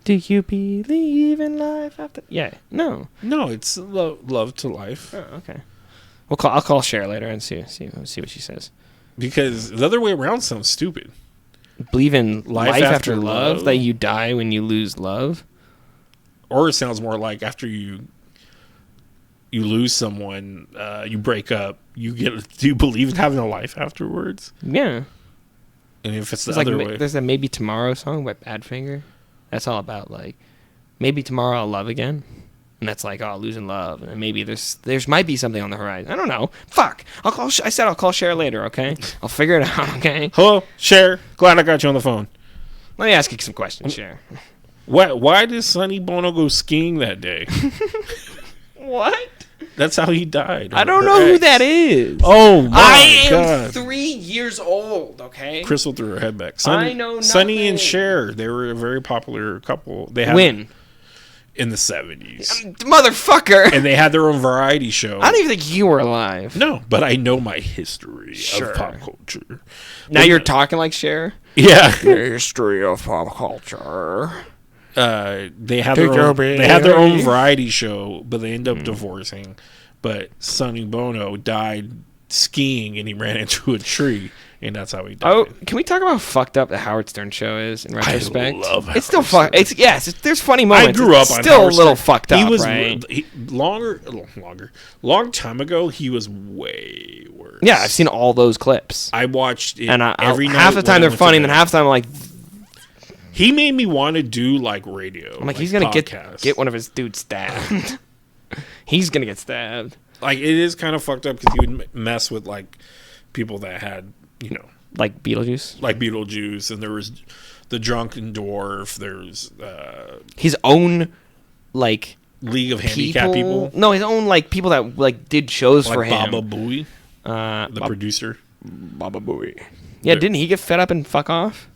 B: Do you believe in life after? Yeah. No.
A: No, it's love to life.
B: Oh, okay. I'll call Cher later and see what she says.
A: Because the other way around sounds stupid.
B: Believe in life after love,
A: love?
B: that you die when you lose love.
A: Or it sounds more like after you lose someone, you break up, do you believe in having a life afterwards?
B: Yeah.
A: And if it's the
B: It's like
A: other way,
B: there's that Maybe Tomorrow song by Badfinger. That's all about like maybe tomorrow I'll love again. And that's like, oh, losing love, and then maybe there's might be something on the horizon. I don't know. Fuck. I said I'll call Cher later. Okay, I'll figure it out. Okay.
A: hello, Cher. Glad I got you on the phone.
B: Let me ask you some questions, Cher.
A: Why did Sonny Bono go skiing that day?
B: What?
A: That's how he died.
B: I don't
A: Her
B: know who
A: ex.
B: that is.
A: Oh my
B: I am
A: god!
B: 3 years old. Okay.
A: Crystal threw her head back.
B: I know
A: Sonny and
B: nothing.
A: Cher. They were a very popular couple. They had
B: When?
A: in the 70s,
B: Motherfucker.
A: and they had their own variety show.
B: I don't even think you were alive.
A: No, but I know my history
B: Sure.
A: of pop culture.
B: Now you're talking like Cher.
A: Yeah.
B: History of pop culture.
A: They had
B: Take
A: their
B: your
A: own, they had their own
B: baby.
A: variety show, but they ended up divorcing. But Sonny Bono died skiing, and he ran into a tree, and that's how he died.
B: Oh, can we talk about how fucked up the Howard Stern show is in retrospect?
A: love
B: It's still
A: Howard
B: fuck. It's yes. There's funny moments.
A: I grew up
B: It's
A: on
B: still
A: Howard
B: a little
A: Stern.
B: fucked up.
A: He was
B: right?
A: long time ago. He was way worse.
B: Yeah, I've seen all those clips,
A: I watched it
B: and
A: every night.
B: half the time
A: when I
B: they're
A: went to
B: funny, and then
A: bed.
B: half the time I'm like,
A: He made me want to do like radio.
B: I'm like, he's gonna
A: podcasts.
B: get one of his dudes stabbed. He's gonna get stabbed.
A: Like it is kind of fucked up because he would mess with like people that had
B: Like Beetlejuice.
A: like Beetlejuice, and there was the Drunken Dwarf. There's
B: His own like
A: League of Handicapped people,
B: No, his own like people that like did shows
A: like
B: for him.
A: Baba Booey, the producer.
B: Baba Booey. Yeah,
A: The-
B: didn't he get fed up and fuck off?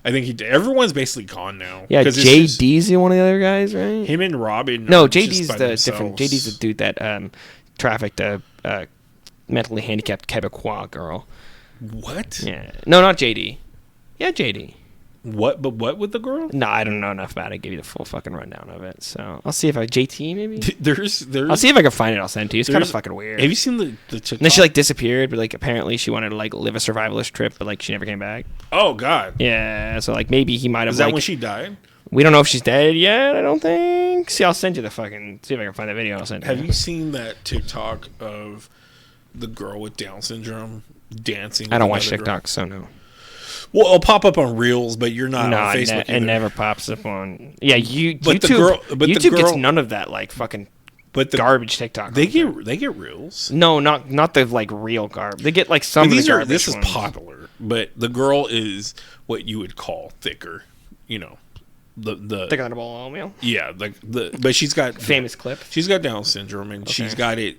A: I think he did. Everyone's basically gone now.
B: Yeah,
A: 'Cause it's just
B: JD's one of the other guys, right?
A: him and Robin.
B: No,
A: are
B: JD's
A: just by
B: the different.
A: themselves.
B: JD's the dude that trafficked a mentally handicapped Quebecois girl.
A: What?
B: Yeah, no, not JD. Yeah, JD.
A: What? But what with the girl?
B: No, I don't know enough about it. Give you the full fucking rundown of it. So I'll see if I JT maybe.
A: There's.
B: I'll see if I can find it. I'll send it to you. It's kind of
A: There's-
B: fucking weird.
A: Have you seen the TikTok?
B: And then she like disappeared, but like apparently she wanted to like live a survivalist trip, but like she never came back.
A: Oh God.
B: Yeah, so like maybe he might have
A: Is that
B: like.
A: when she died?
B: We don't know if she's dead yet. I don't think. See, I'll send you the fucking. See if I can find that video. I'll send it.
A: Have you seen that TikTok of the girl with Down syndrome dancing?
B: I don't
A: with
B: watch
A: another girl?
B: TikTok, so no.
A: Well, it'll pop up on Reels, but you're not
B: No,
A: on
B: it,
A: Facebook.
B: it
A: either.
B: never pops up on. Yeah,
A: But the
B: YouTube.
A: girl- but the
B: YouTube gets
A: girl-
B: none of that like fucking
A: But the
B: garbage TikTok.
A: they
B: content.
A: get Reels.
B: no, not the like real garbage. They get like some of the
A: These are
B: garbage
A: this is
B: ones.
A: popular, but the girl is what you would call thicker. You know, the
B: Thicker than a bowl of oatmeal.
A: yeah, like the but she's got
B: Famous clip.
A: She's got Down syndrome, and she's got it,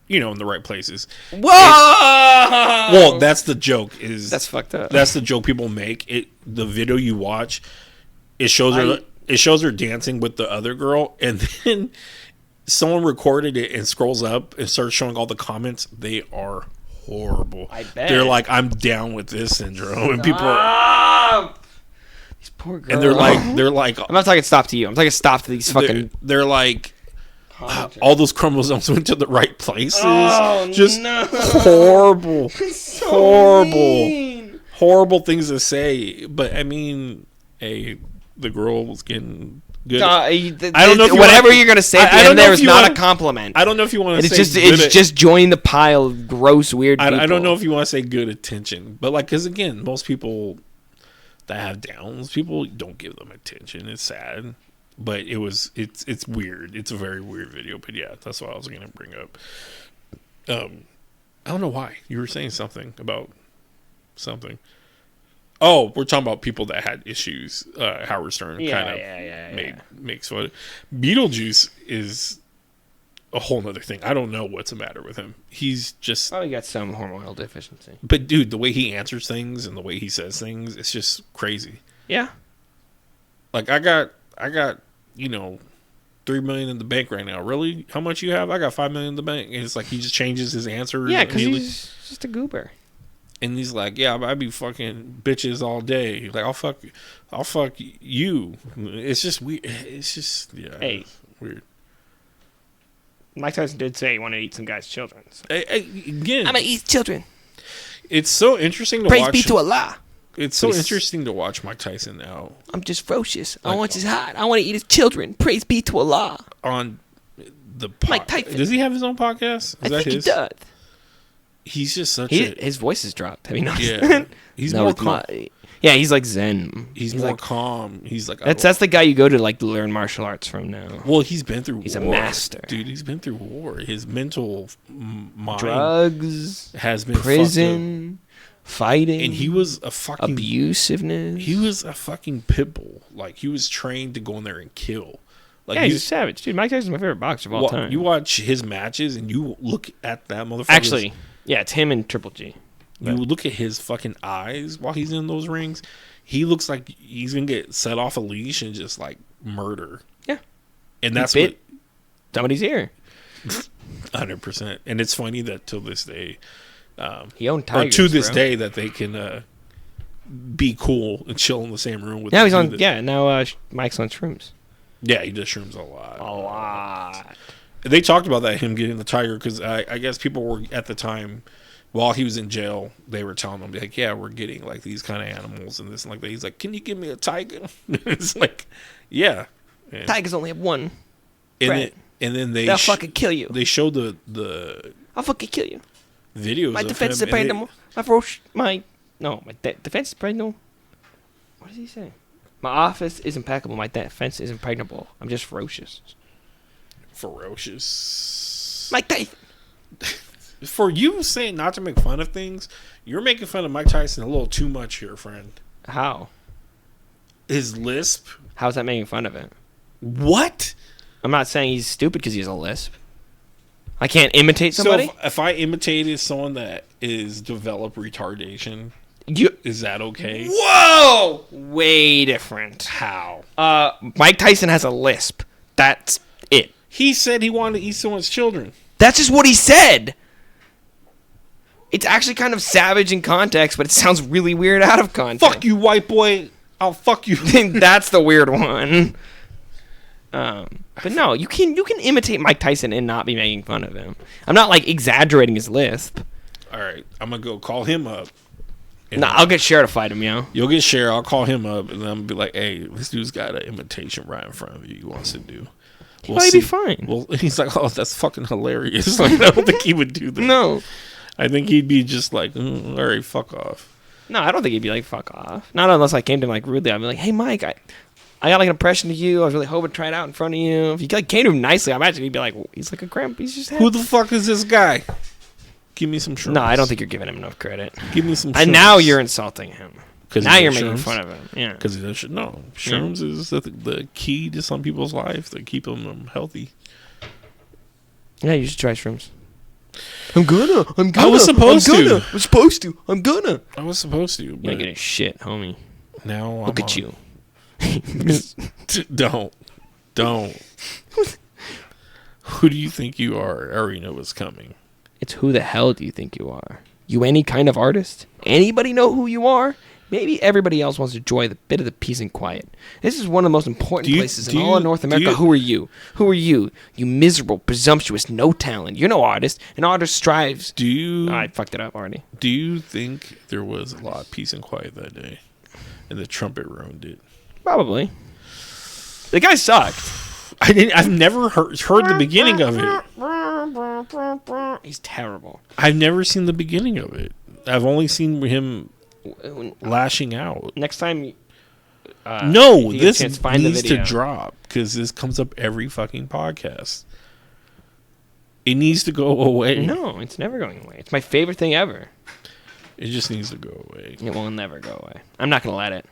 A: in the right places.
B: Whoa!
A: Well, that's the joke. Is
B: That's fucked up.
A: That's the joke people make. The video you watch, it shows her dancing with the other girl, and then someone recorded it and scrolls up and starts showing all the comments. They are horrible.
B: I bet.
A: They're like, I'm down with this syndrome, and people are,
B: Stop! These poor girls.
A: and they're like,
B: I'm not talking stop to you. I'm talking stop to these fucking.
A: they're like. All those chromosomes went to the right places.
B: Oh,
A: Just
B: no.
A: horrible, horrible,
B: mean.
A: horrible things to say. But I mean, hey, the girl was getting good.
B: I
A: don't know if you
B: whatever
A: wanna-
B: you're gonna say
A: I
B: at the
A: don't
B: end
A: know
B: there
A: if
B: is
A: you
B: not
A: wanna-
B: a compliment.
A: I don't know if you want to
B: It's
A: say
B: just
A: good
B: it's just join the pile of gross weird people.
A: I don't know if you want to say good attention, but like, because again, most people that have Downs, people don't give them attention. It's sad, but it's weird. It's a very weird video, but yeah, that's what I was gonna bring up. I don't know why you were saying something about something. Oh, we're talking about people that had issues. Howard Stern kind of makes fun. Beetlejuice is a whole nother thing. I don't know what's the matter with him. He's just.
B: Oh, you got some hormonal deficiency.
A: But dude, the way he answers things and the way he says things, it's just crazy.
B: Yeah.
A: Like I got, 3 million in the bank right now. Really? How much you have? I got 5 million in the bank. And it's like he just changes his answer.
B: Yeah, because
A: immediately.
B: he's just a goober.
A: And he's like, yeah, I be fucking bitches all day. Like I'll fuck you. It's just weird. It's just
B: Hey.
A: weird.
B: Mike Tyson did say he wanted to eat some guy's children. So.
A: Again,
B: I'm gonna eat children.
A: it's so interesting to
B: Praise
A: watch.
B: be to Allah.
A: It's so
B: Please.
A: interesting to watch Mike Tyson now
B: I'm just ferocious. I
A: Like-
B: want his heart. I want to eat his children. Praise be to Allah.
A: on the
B: Mike Tyson.
A: Does he have his own podcast? Is
B: I
A: that
B: think
A: his?
B: he does.
A: He's just such a
B: His voice is dropped. Have you noticed?
A: yeah.
B: that?
A: He's
B: No,
A: more
B: it's
A: calm.
B: not. Yeah, he's like Zen.
A: He's more calm. He's like
B: That's the guy you go to like learn martial arts from now.
A: well, he's been through.
B: He's a
A: war.
B: master.
A: dude. He's been through war. His mental mind
B: Drugs,
A: has been
B: prison, fighting,
A: and he was a fucking
B: abusiveness.
A: He was a fucking pit bull. Like he was trained to go in there and kill. Like
B: Yeah, he's a savage, dude. Mike Tyson's my favorite boxer of all time.
A: You watch his matches and you look at that motherfucker.
B: Actually, yeah, it's him and Triple G.
A: you look at his fucking eyes while he's in those rings. He looks like he's gonna get set off a leash and just like murder.
B: Yeah,
A: And that's
B: bit somebody's ear.
A: 100%. And it's funny that till this day,
B: He owned
A: or
B: Tigers.
A: to this
B: bro.
A: day, that they can be cool and chill in the same room with.
B: Now
A: the
B: he's on.
A: dude that-
B: Yeah, now Mike's on shrooms.
A: yeah, he does shrooms a lot.
B: A lot.
A: They talked about that, him getting the tiger, because I guess people were at the time, while he was in jail, they were telling him like, yeah, we're getting like these kind of animals and this and like that. He's like, can you give me a tiger? It's like, yeah. And,
B: Tigers only have one.
A: and
B: Right.
A: then they
B: They'll fucking kill you.
A: they showed the
B: I'll fucking kill you.
A: videos.
B: My
A: of
B: defense is
A: him, and they-
B: impregnable. My ferocious. My defense is impregnable. What does he say? My office is impeccable. My defense is impregnable. I'm just ferocious.
A: ferocious.
B: Mike Tyson.
A: For you saying not to make fun of things, you're making fun of Mike Tyson a little too much here, friend.
B: How?
A: His lisp.
B: How's that making fun of it?
A: What?
B: I'm not saying he's stupid because he has a lisp. I can't imitate somebody.
A: So if I imitated someone that is developed retardation,
B: You.
A: is that okay?
B: Whoa! Way different.
A: How?
B: Mike Tyson has a lisp. That's it.
A: He said he wanted to eat someone's children.
B: That's just what he said. It's actually kind of savage in context, but it sounds really weird out of context.
A: Fuck you, white boy. I'll fuck you.
B: That's the weird one. But no, you can imitate Mike Tyson and not be making fun of him. I'm not like exaggerating his lisp.
A: All right, I'm gonna go call him up. And
B: Nah, I'll get Cher to fight him, yo.
A: You'll get Cher. I'll call him up, and I'm gonna be like, "Hey, this dude's got an imitation right in front of you. He wants to do."
B: He might be fine.
A: Well, he's like, "Oh, that's fucking hilarious." Like, I don't think he would do that.
B: No.
A: I think he'd be just like, all right, fuck off.
B: No, I don't think he'd be like, fuck off. Not unless I came to him like rudely. I'd be like, hey, Mike, I got like an impression of you. I was really hoping to try it out in front of you. If you like came to him nicely, I imagine he'd be like, he's like a cramp. He's just happy.
A: Who the fuck is this guy? Give me some shrooms.
B: No, I don't think you're giving him enough credit.
A: Give me some.
B: And now you're insulting him.
A: because
B: Now you're making fun of him. Yeah.
A: Because no, shrooms is the key to some people's life to keep them healthy.
B: Yeah, you should try shrooms. I'm gonna.
A: I was supposed to.
B: I'm supposed to. I'm gonna.
A: I was supposed to,
B: You ain't
A: but
B: getting shit, homie.
A: now
B: Look
A: I'm
B: at
A: on.
B: you.
A: Don't. Who do you think you are? I already know what's coming.
B: It's who the hell do you think you are? You any kind of artist? Anybody know who you are? Maybe everybody else wants to enjoy the bit of the peace and quiet. This is one of the most important places in all of North America. Who are you? Who are you? You miserable, presumptuous, no talent. You're no artist. An artist strives.
A: Do you?
B: I fucked it up already.
A: Do you think there was a lot of peace and quiet that day, and the trumpet ruined it?
B: Probably. The guy sucked.
A: I've never heard the beginning of it.
B: He's terrible.
A: I've never seen the beginning of it. I've only seen him lashing out.
B: Next time.
A: No,
B: if you get a
A: this
B: chance, find the
A: needs to
B: video.
A: drop because this comes up every fucking podcast. It needs to go away.
B: No, it's never going away. It's my favorite thing ever.
A: It just needs to go away.
B: It will never go away. I'm not gonna let it.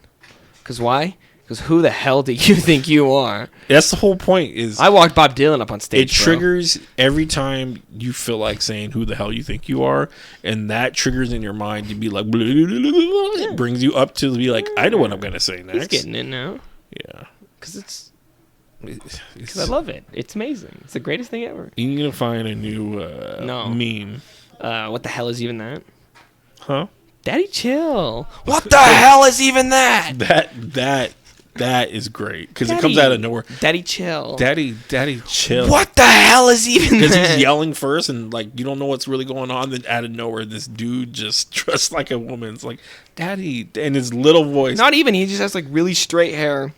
B: Cause why? Because who the hell do you think you are?
A: That's the whole point. Is
B: I walked Bob Dylan up on stage.
A: it triggers every time you feel like saying who the hell you think you are, and that triggers in your mind to be like, blah, blah, blah, blah, blah. It brings you up to be like, I know what I'm gonna say next.
B: He's getting it now.
A: Yeah,
B: Because
A: it's,
B: I love it. It's amazing. It's the greatest thing ever.
A: you need to find a new
B: No.
A: meme,
B: What the hell is even that?
A: huh?
B: Daddy chill. What the hell is even that?
A: That is great because it comes out of nowhere.
B: Daddy chill.
A: Daddy, chill.
B: What the hell is even
A: Because
B: that?
A: he's yelling first, and like you don't know what's really going on. Then out of nowhere, this dude just dressed like a woman. It's like, Daddy, and his little voice.
B: Not even. He just has like really straight hair.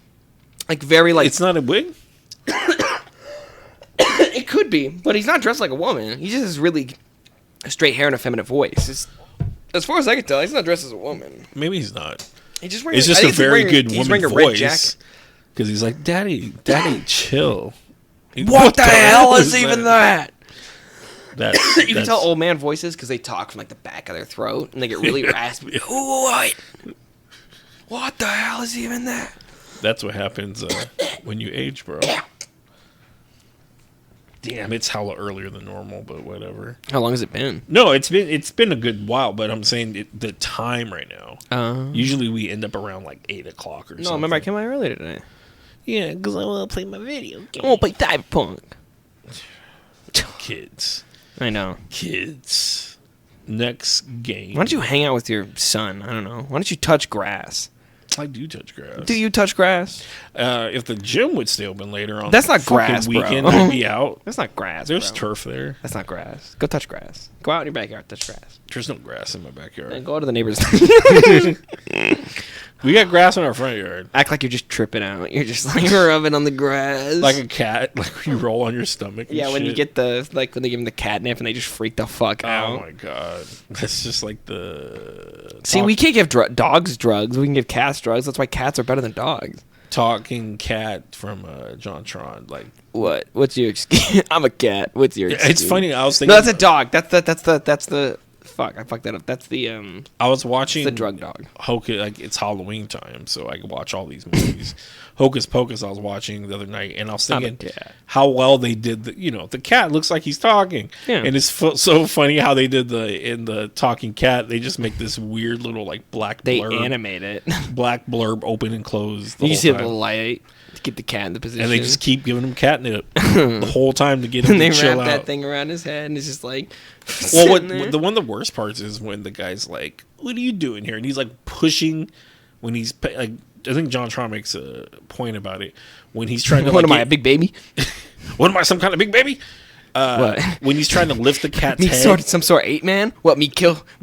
B: Like very like.
A: It's not a wig.
B: It could be, but he's not dressed like a woman. He just has really straight hair and a feminine voice. As far as I can tell, he's not dressed as a woman.
A: Maybe he's not.
B: He's just wearing.
A: It's just
B: I
A: a
B: think he's
A: very
B: wearing-
A: good
B: he's
A: woman
B: wearing a red
A: voice.
B: jacket.
A: Because he's like, Daddy, chill.
B: What the hell is even that?
A: That's,
B: You can tell old man voices because they talk from like the back of their throat and they get really raspy. What the hell is even that?
A: That's what happens when you age, bro. Damn, it's hella earlier than normal, but whatever.
B: How long has it been?
A: No, it's been a good while, but I'm saying the time right now. Usually we end up around like 8 o'clock or something.
B: No, remember I came out earlier today.
A: Yeah, because I want to play my video game.
B: I want to play Cyberpunk.
A: Kids.
B: I know.
A: Kids. Next game.
B: Why don't you hang out with your son? I don't know. Why don't you touch grass?
A: I do touch grass.
B: Do you touch grass?
A: If the gym would stay open later on,
B: That's not
A: fucking
B: grass, bro.
A: weekend, I'd be out.
B: That's not grass.
A: There's
B: bro.
A: turf there.
B: That's not grass. Go touch grass. Go out in your backyard, touch grass.
A: There's no grass in my backyard.
B: And go to the neighbor's.
A: We got grass in our front yard.
B: Act like you're just tripping out. You're just like rubbing on the grass.
A: Like a cat. Like you roll on your stomach. And
B: yeah, when you
A: shit.
B: get when they give them the catnip and they just freak the fuck
A: Oh
B: out.
A: my god. That's just like the.
B: See, we can't give dogs drugs. We can give cats drugs. That's why cats are better than dogs.
A: Talking cat from John Tron. Like.
B: What? What's your excuse? I'm a cat. What's your excuse?
A: It's funny. I was thinking.
B: No, that's a dog. That's the. Fuck, I fucked that up. That's the
A: I was watching
B: the drug dog.
A: Hocus, like it's Halloween time, so I can watch all these movies. Hocus Pocus, I was watching the other night, and I was
B: I'm a
A: thinking
B: cat.
A: how well they did. The cat looks like he's talking,
B: Yeah.
A: and it's so funny how they did in the talking cat. They just make this weird little like black
B: They
A: blurb,
B: animate it.
A: black blurb open and close. The
B: You
A: whole
B: see the
A: time.
B: light to get the cat in the position.
A: And they just keep giving him catnip the whole time to get him
B: and they
A: to chill
B: wrap
A: out.
B: that thing around his head, and it's just like.
A: Well,
B: sitting there.
A: one of the worst parts is when the guy's like, "What are you doing here?" And he's like pushing when he's like. I think John Tron makes a point about it when he's trying to.
B: What am I, a
A: get-
B: big baby?
A: What am I, some kind of big baby?
B: What?
A: When he's trying to lift the cat's
B: Me
A: head.
B: some sort of ape man? What, me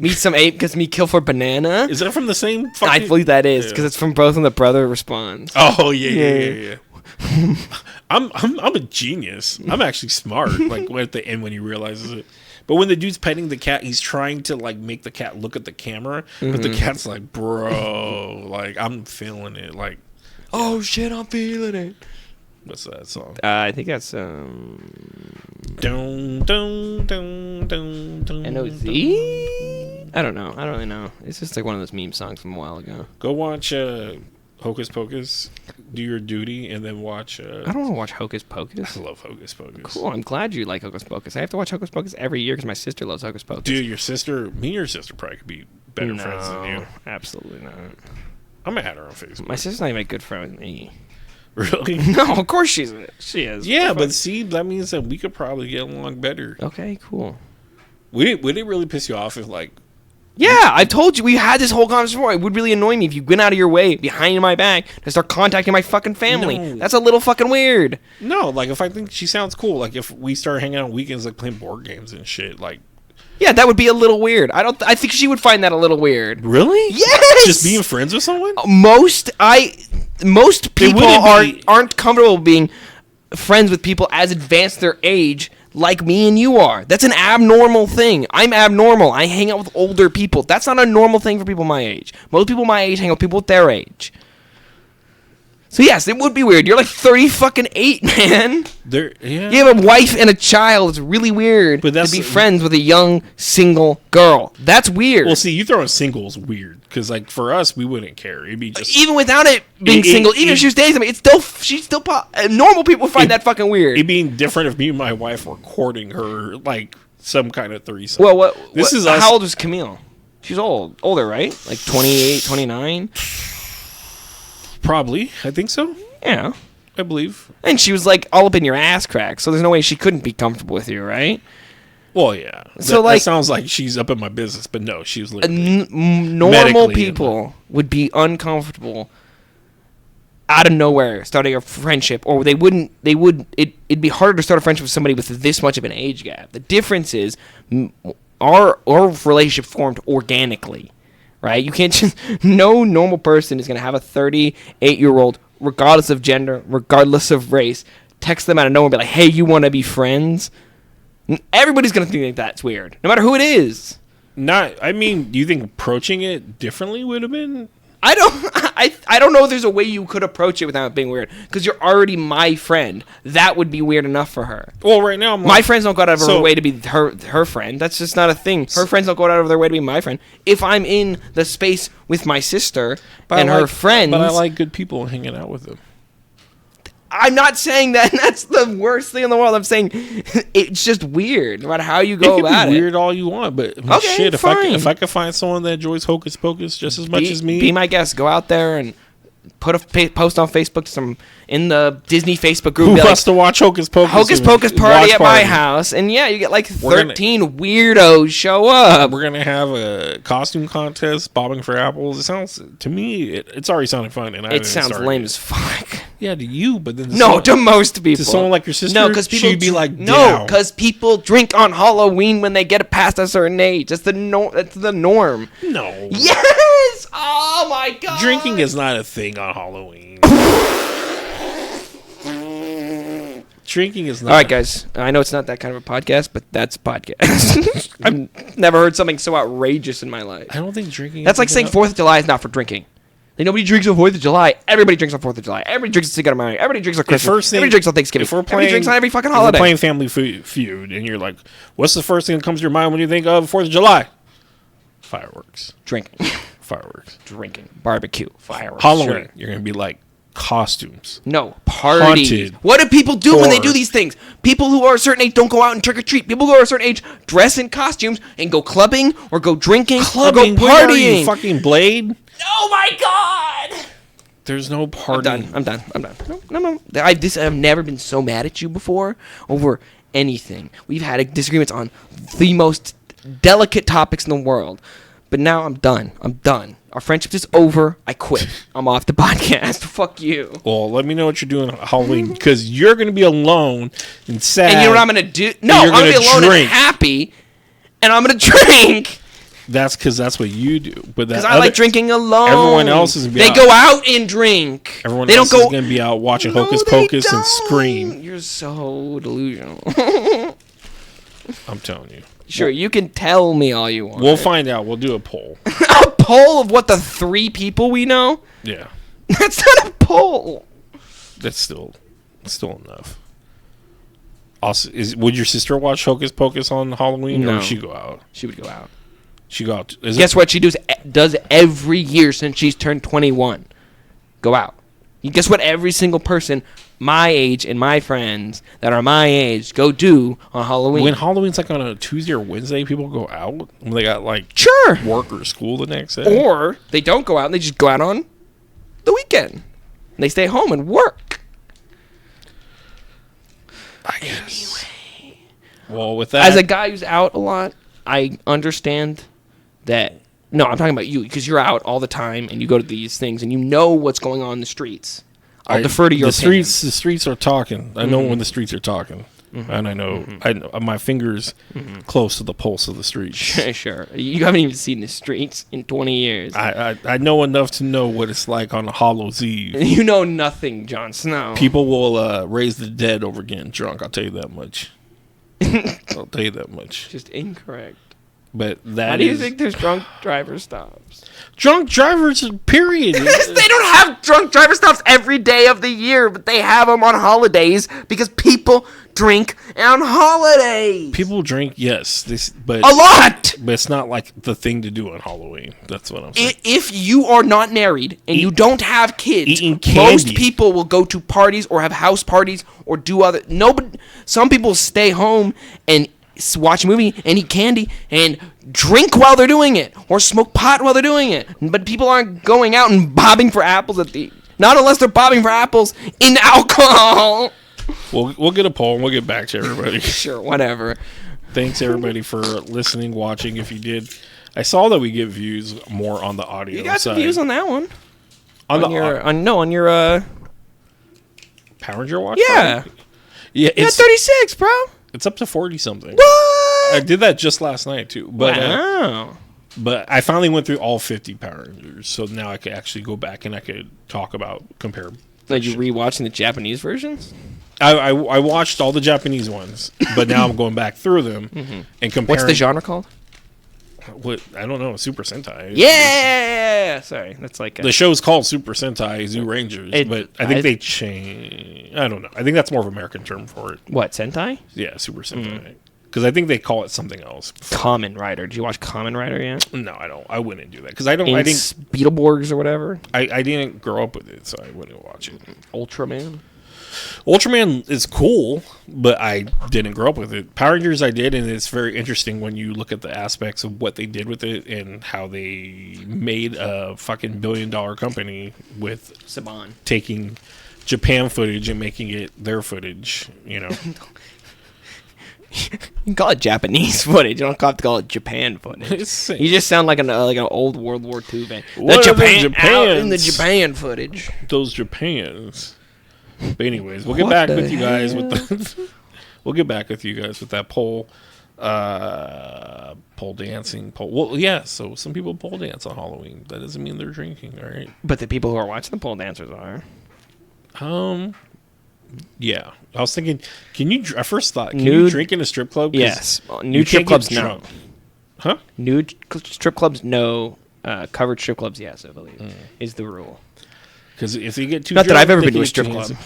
B: some ape because me kill for banana?
A: Is that from the same?
B: I
A: Fucking,
B: believe that is
A: Yeah.
B: because it's from both when the brother responds.
A: Oh yeah. I'm a genius. I'm actually smart. Like at the end when he realizes it. But when the dude's petting the cat, he's trying to like make the cat look at the camera, but the cat's like, "Bro, like I'm feeling it." Like,
B: Oh shit, I'm feeling it.
A: what's that song?
B: I think that's
A: Dun, dun, dun, dun, dun,
B: NOZ. I don't know. I don't really know. It's just like one of those meme songs from a while ago.
A: Go watch Hocus Pocus. Do your duty, and then watch.
B: I don't want to watch Hocus Pocus.
A: I love Hocus Pocus.
B: Cool. I'm glad you like Hocus Pocus. I have to watch Hocus Pocus every year because my sister loves Hocus Pocus.
A: Dude, me and your sister probably could be better friends than you.
B: Absolutely not.
A: I'm gonna add her on Facebook.
B: My sister's not even a good friend with me.
A: Really?
B: No, of course she is.
A: Yeah,
B: What the
A: but see, that means that we could probably get along better.
B: fuck? Okay, cool.
A: Would it really piss you off if like?
B: Yeah, I told you we had this whole conversation before. It would really annoy me if you went out of your way behind my back to start contacting my fucking family.
A: No.
B: That's a little fucking weird.
A: No, like if I think she sounds cool, like if we start hanging out on weekends, like playing board games and shit, like.
B: Yeah, that would be a little weird. I think she would find that a little weird.
A: Really?
B: Yes.
A: Just being friends with someone?
B: Most people
A: wouldn't be-
B: aren't comfortable being friends with people as advanced their age like me and you are. That's an abnormal thing. I'm abnormal. I hang out with older people. That's not a normal thing for people my age. Most people my age hang out with people their age. So yes, it would be weird. You're like 30 fucking 8, man.
A: Yeah.
B: You have a wife and a child. It's really weird
A: But that's
B: to be
A: the-
B: friends with a young single girl. That's weird.
A: Well, see, you throwing singles weird because, like, for us, we wouldn't care. It'd be just
B: Even without it being single, even if she was dating somebody, it's still normal people find that fucking weird.
A: it being different if me and my wife were courting her, like some kind of threesome.
B: Well,
A: This is us.
B: How old is Camille? She's older, right? Like 28, 29?
A: Probably, I think so.
B: Yeah.
A: I believe.
B: And she was like all up in your ass crack, so there's no way she couldn't be comfortable with you, right?
A: Well, yeah.
B: So,
A: that
B: like-
A: sounds like she's up in my business, but no, she was literally.
B: Normal
A: Medically,
B: people would be uncomfortable out of nowhere starting a friendship, or it'd be harder to start a friendship with somebody with this much of an age gap. The difference is our relationship formed organically, right? You can't just, no normal person is going to have a 38-year-old, regardless of gender, regardless of race, text them out of nowhere and be like, hey, you want to be friends? Everybody's going to think that's weird, no matter who it is.
A: I mean, do you think approaching it differently would have been?
B: I don't know if there's a way you could approach it without it being weird, because you're already my friend. That would be weird enough for her.
A: Well, right now, I'm
B: My friends don't go out of their way to be her friend. That's just not a thing. Her friends don't go out of their way to be my friend. If I'm in the space with my sister and her friends,
A: But I like good people and hanging out with them.
B: I'm not saying that that's the worst thing in the world. I'm saying it's just weird, no matter how you go
A: It can
B: about
A: be
B: it.
A: weird all you want, but
B: Okay,
A: shit, if
B: fine.
A: I could find someone that enjoys Hocus Pocus just as much as me,
B: Be my guest. Go out there and put a post on Facebook in the Disney Facebook group.
A: who
B: Be
A: wants to watch Hocus Pocus?
B: Hocus
A: with me?
B: Pocus party
A: Watch
B: at my house, and yeah, you get like
A: We're gonna-
B: 13 weirdos show up.
A: We're gonna have a costume contest, bobbing for apples. It sounds to me, it's already sounding fun, and I
B: It
A: haven't
B: sounds
A: started
B: lame
A: yet.
B: as fuck.
A: Yeah, to you, but then
B: No, to most people.
A: to someone like your sister,
B: No, because people
A: she'd be like,
B: no,
A: down.
B: because people drink on Halloween when they get past a certain age. That's the That's the norm.
A: No,
B: Yes. Oh my god.
A: drinking is not a thing on Halloween. Drinking is not.
B: All right, guys. I know it's not that kind of a podcast, but that's a podcast. I've never heard something so outrageous in my life.
A: I don't think drinking.
B: That's
A: is
B: like saying
A: something
B: 4th of July is not for drinking. Like, nobody drinks on 4th of July. Everybody drinks on 4th of July. Everybody drinks on Cinco de Mayo. Everybody drinks on Christmas.
A: first thing-
B: Everybody drinks on Thanksgiving.
A: If we're
B: Everybody
A: playing,
B: drinks on every fucking
A: if
B: holiday.
A: we're playing Family Feud, and you're like, "What's the first thing that comes to your mind when you think of 4th of July?" Fireworks.
B: Drinking.
A: Fireworks.
B: Drinking. Barbecue. Fireworks.
A: Halloween.
B: Sure.
A: You're gonna be like costumes.
B: No, parties.
A: Haunted.
B: What do people do when they do
A: Horror.
B: these things? People who are a certain age don't go out and trick or treat. People who are a certain age dress in costumes and go clubbing or go drinking
A: Clubbing.
B: or go
A: Where are
B: partying.
A: you, fucking Blade?
B: Oh my god!
A: There's no party.
B: I'm done. No. I've never been so mad at you before over anything. We've had disagreements on the most delicate topics in the world. But now I'm done. Our friendship is over. I quit. I'm off the podcast. Fuck you.
A: Well, let me know what you're doing on Halloween because you're gonna be alone and sad.
B: And you know what I'm gonna do? No,
A: you're
B: I'm gonna be
A: gonna
B: alone
A: drink.
B: and happy, and I'm gonna drink
A: That's because that's what you do. But
B: because I like drinking alone.
A: Everyone else is gonna be
B: They
A: out.
B: go out and drink.
A: Everyone
B: they
A: else
B: don't
A: is
B: go.
A: gonna be out watching
B: No,
A: Hocus
B: they
A: Pocus and
B: don't.
A: scream.
B: You're so delusional.
A: I'm telling you.
B: Sure, you can tell me all you want.
A: We'll find out. We'll do a poll.
B: A poll of what the 3 people we know?
A: Yeah,
B: That's not a poll.
A: that's still enough. Also, would your sister watch Hocus Pocus on Halloween, or
B: No.
A: would she go out?
B: She would go out.
A: She go out.
B: Guess what she does every year since she's turned 21? Go out. Guess what every single person my age and my friends that are my age go do on Halloween?
A: When Halloween's like on a Tuesday or Wednesday, people go out when they got like
B: Sure.
A: work or school the next day.
B: Or they don't go out and they just go out on the weekend. And they stay home and work.
A: I guess. Well, with that,
B: As a guy who's out a lot, I understand that. No, I'm talking about you because you're out all the time and you go to these things and you know what's going on in the streets. I'll defer to your
A: the
B: opinion.
A: streets. The streets are talking. I know when the streets are talking, and I know my fingers close to the pulse of the streets.
B: Sure. You haven't even seen the streets in 20 years.
A: I know enough to know what it's like on a Hallows Eve.
B: You know nothing, Jon Snow.
A: People will raise the dead over getting drunk. I'll tell you that much. I'll tell you that much.
B: Just incorrect.
A: But that
B: How do you
A: is-
B: think there's drunk driver stops?
A: drunk drivers? Period.
B: they don't have drunk driver stops every day of the year, but they have them on holidays because people drink on holidays.
A: People drink, yes, but
B: A lot.
A: But it's not like the thing to do on Halloween. That's what I'm saying.
B: If you are not married and you don't have kids,
A: eating
B: most
A: candy.
B: people will go to parties or have house parties or do other. Nobody. Some people stay home and watch a movie and eat candy and drink while they're doing it or smoke pot while they're doing it. But people aren't going out and bobbing for apples at the. Not unless they're bobbing for apples in alcohol.
A: We'll get a poll and we'll get back to everybody.
B: Sure, whatever.
A: Thanks everybody for listening, watching. If you did, I saw that we get views more on the audio
B: You got some
A: side.
B: views on that one.
A: on
B: On your on your
A: Power Ranger watch.
B: yeah.
A: party? Yeah,
B: You got
A: it's
B: 36, bro.
A: it's up to 40 something.
B: What?
A: I did that just last night too, but
B: Wow.
A: but I finally went through all 50 Power Rangers, so now I could actually go back and I could talk about compare.
B: Did you rewatching the Japanese versions?
A: I watched all the Japanese ones, but now I'm going back through them and comparing.
B: What's the genre called?
A: What I don't know, Super Sentai.
B: Yeah. Sorry, that's like
A: The show's called Super Sentai Zoo Rangers,
B: It-
A: but I think they change. I don't know. I think that's more of an American term for it.
B: what Sentai?
A: Yeah, Super Sentai. Because I think they call it something else.
B: Kamen Rider. Did you watch Kamen Rider yet?
A: No, I don't. I wouldn't do that because I don't. I think
B: Beetleborgs or whatever.
A: I didn't grow up with it, so I wouldn't watch it.
B: Ultraman.
A: Ultraman is cool, but I didn't grow up with it. Power Rangers I did, and it's very interesting when you look at the aspects of what they did with it and how they made a fucking $1 billion company with
B: Saban.
A: taking Japan footage and making it their footage, you know.
B: You can call it Japanese footage. You don't have to call it Japan footage.
A: It's-
B: You just sound like an old World War II band.
A: What
B: The
A: are the
B: Japan out in the
A: Japans?
B: Japan footage.
A: Those Japans. But anyways, we'll get
B: What
A: back
B: the
A: with you guys with the we'll get back with you guys with that pole dancing pole. Well, yeah, so some people pole dance on Halloween. That doesn't mean they're drinking, all right?
B: But the people who are watching the pole dancers are.
A: Yeah. I was thinking, I first thought, can you
B: Nude-
A: drink in a strip club? 'Cause
B: Yes.
A: you
B: Nude
A: can't
B: strip
A: get
B: clubs, no.
A: drunk. Huh?
B: Nude strip clubs, no. Covered strip clubs, yes, I believe, is the rule.
A: Because if you get too
B: Not that
A: drunk,
B: I've ever
A: they
B: been to
A: can
B: a
A: get
B: strip
A: too
B: club.
A: handsy.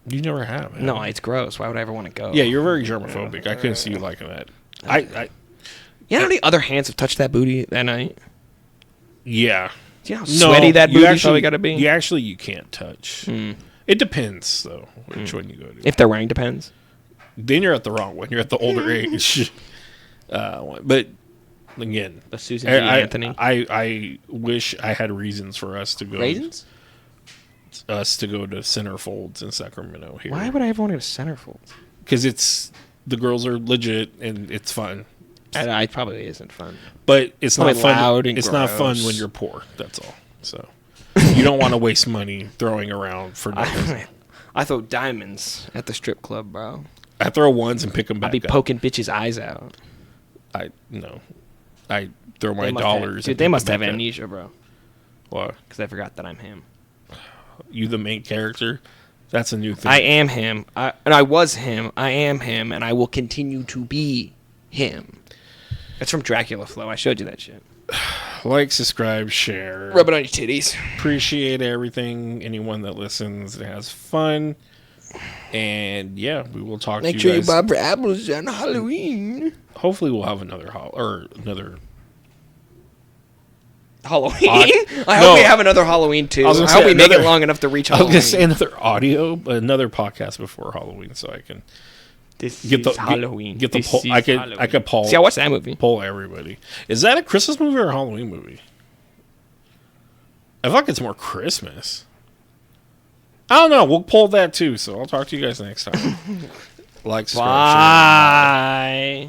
A: You never have. have
B: No,
A: you?
B: it's gross. Why would I ever want to go?
A: Yeah, you're very germophobic. I couldn't see you liking that.
B: You know how many other hands have touched that booty that night?
A: Yeah.
B: Do you know how sweaty that
A: you
B: booty's probably got to be?
A: You can't touch. It depends, though, which one you go to.
B: If they're wearing depends.
A: Then you're at the wrong one. You're at the older age. One. But again,
B: The Susan G. Anthony.
A: I wish I had reasons for us to go.
B: Raisins?
A: Us to go to Centerfolds in Sacramento here.
B: Why would I ever want to go to Centerfold?
A: Because the girls are legit and it's fun.
B: It probably isn't fun.
A: But it's not
B: Probably
A: fun.
B: loud and
A: It's not fun
B: gross.
A: when you're poor. That's all. So you don't want to waste money throwing around for nothing.
B: I throw diamonds at the strip club, bro.
A: I throw ones and pick them back
B: I'll be
A: up.
B: poking bitches' eyes out.
A: I throw my dollars.
B: Dude,
A: and
B: they
A: pick
B: must
A: them
B: have
A: back up.
B: amnesia, bro.
A: Why?
B: Because I forgot that I'm him.
A: You the main character? That's a new thing.
B: I am him. And I was him. I am him. And I will continue to be him. That's from Dracula Flow. I showed you that shit.
A: Like, subscribe, share.
B: Rub it on your titties.
A: Appreciate everything. Anyone that listens and has fun. And yeah, we will talk to you guys.
B: for apples on Halloween.
A: Hopefully, we'll have another
B: Halloween? I
A: No.
B: hope we have another Halloween too.
A: I was
B: I
A: gonna
B: hope
A: say
B: we make it
A: another-
B: long enough to reach
A: I was
B: Halloween.
A: gonna say another audio, but another podcast before Halloween, so I can
B: This
A: get the
B: is Halloween.
A: Get the
B: This
A: poll.
B: is
A: I could
B: Halloween.
A: poll.
B: See, I watched that movie.
A: Poll everybody. Is that a Christmas movie or a Halloween movie? I feel like it's more Christmas. I don't know. We'll poll that too. So I'll talk to you guys next time. Like, subscribe, share.
B: Bye.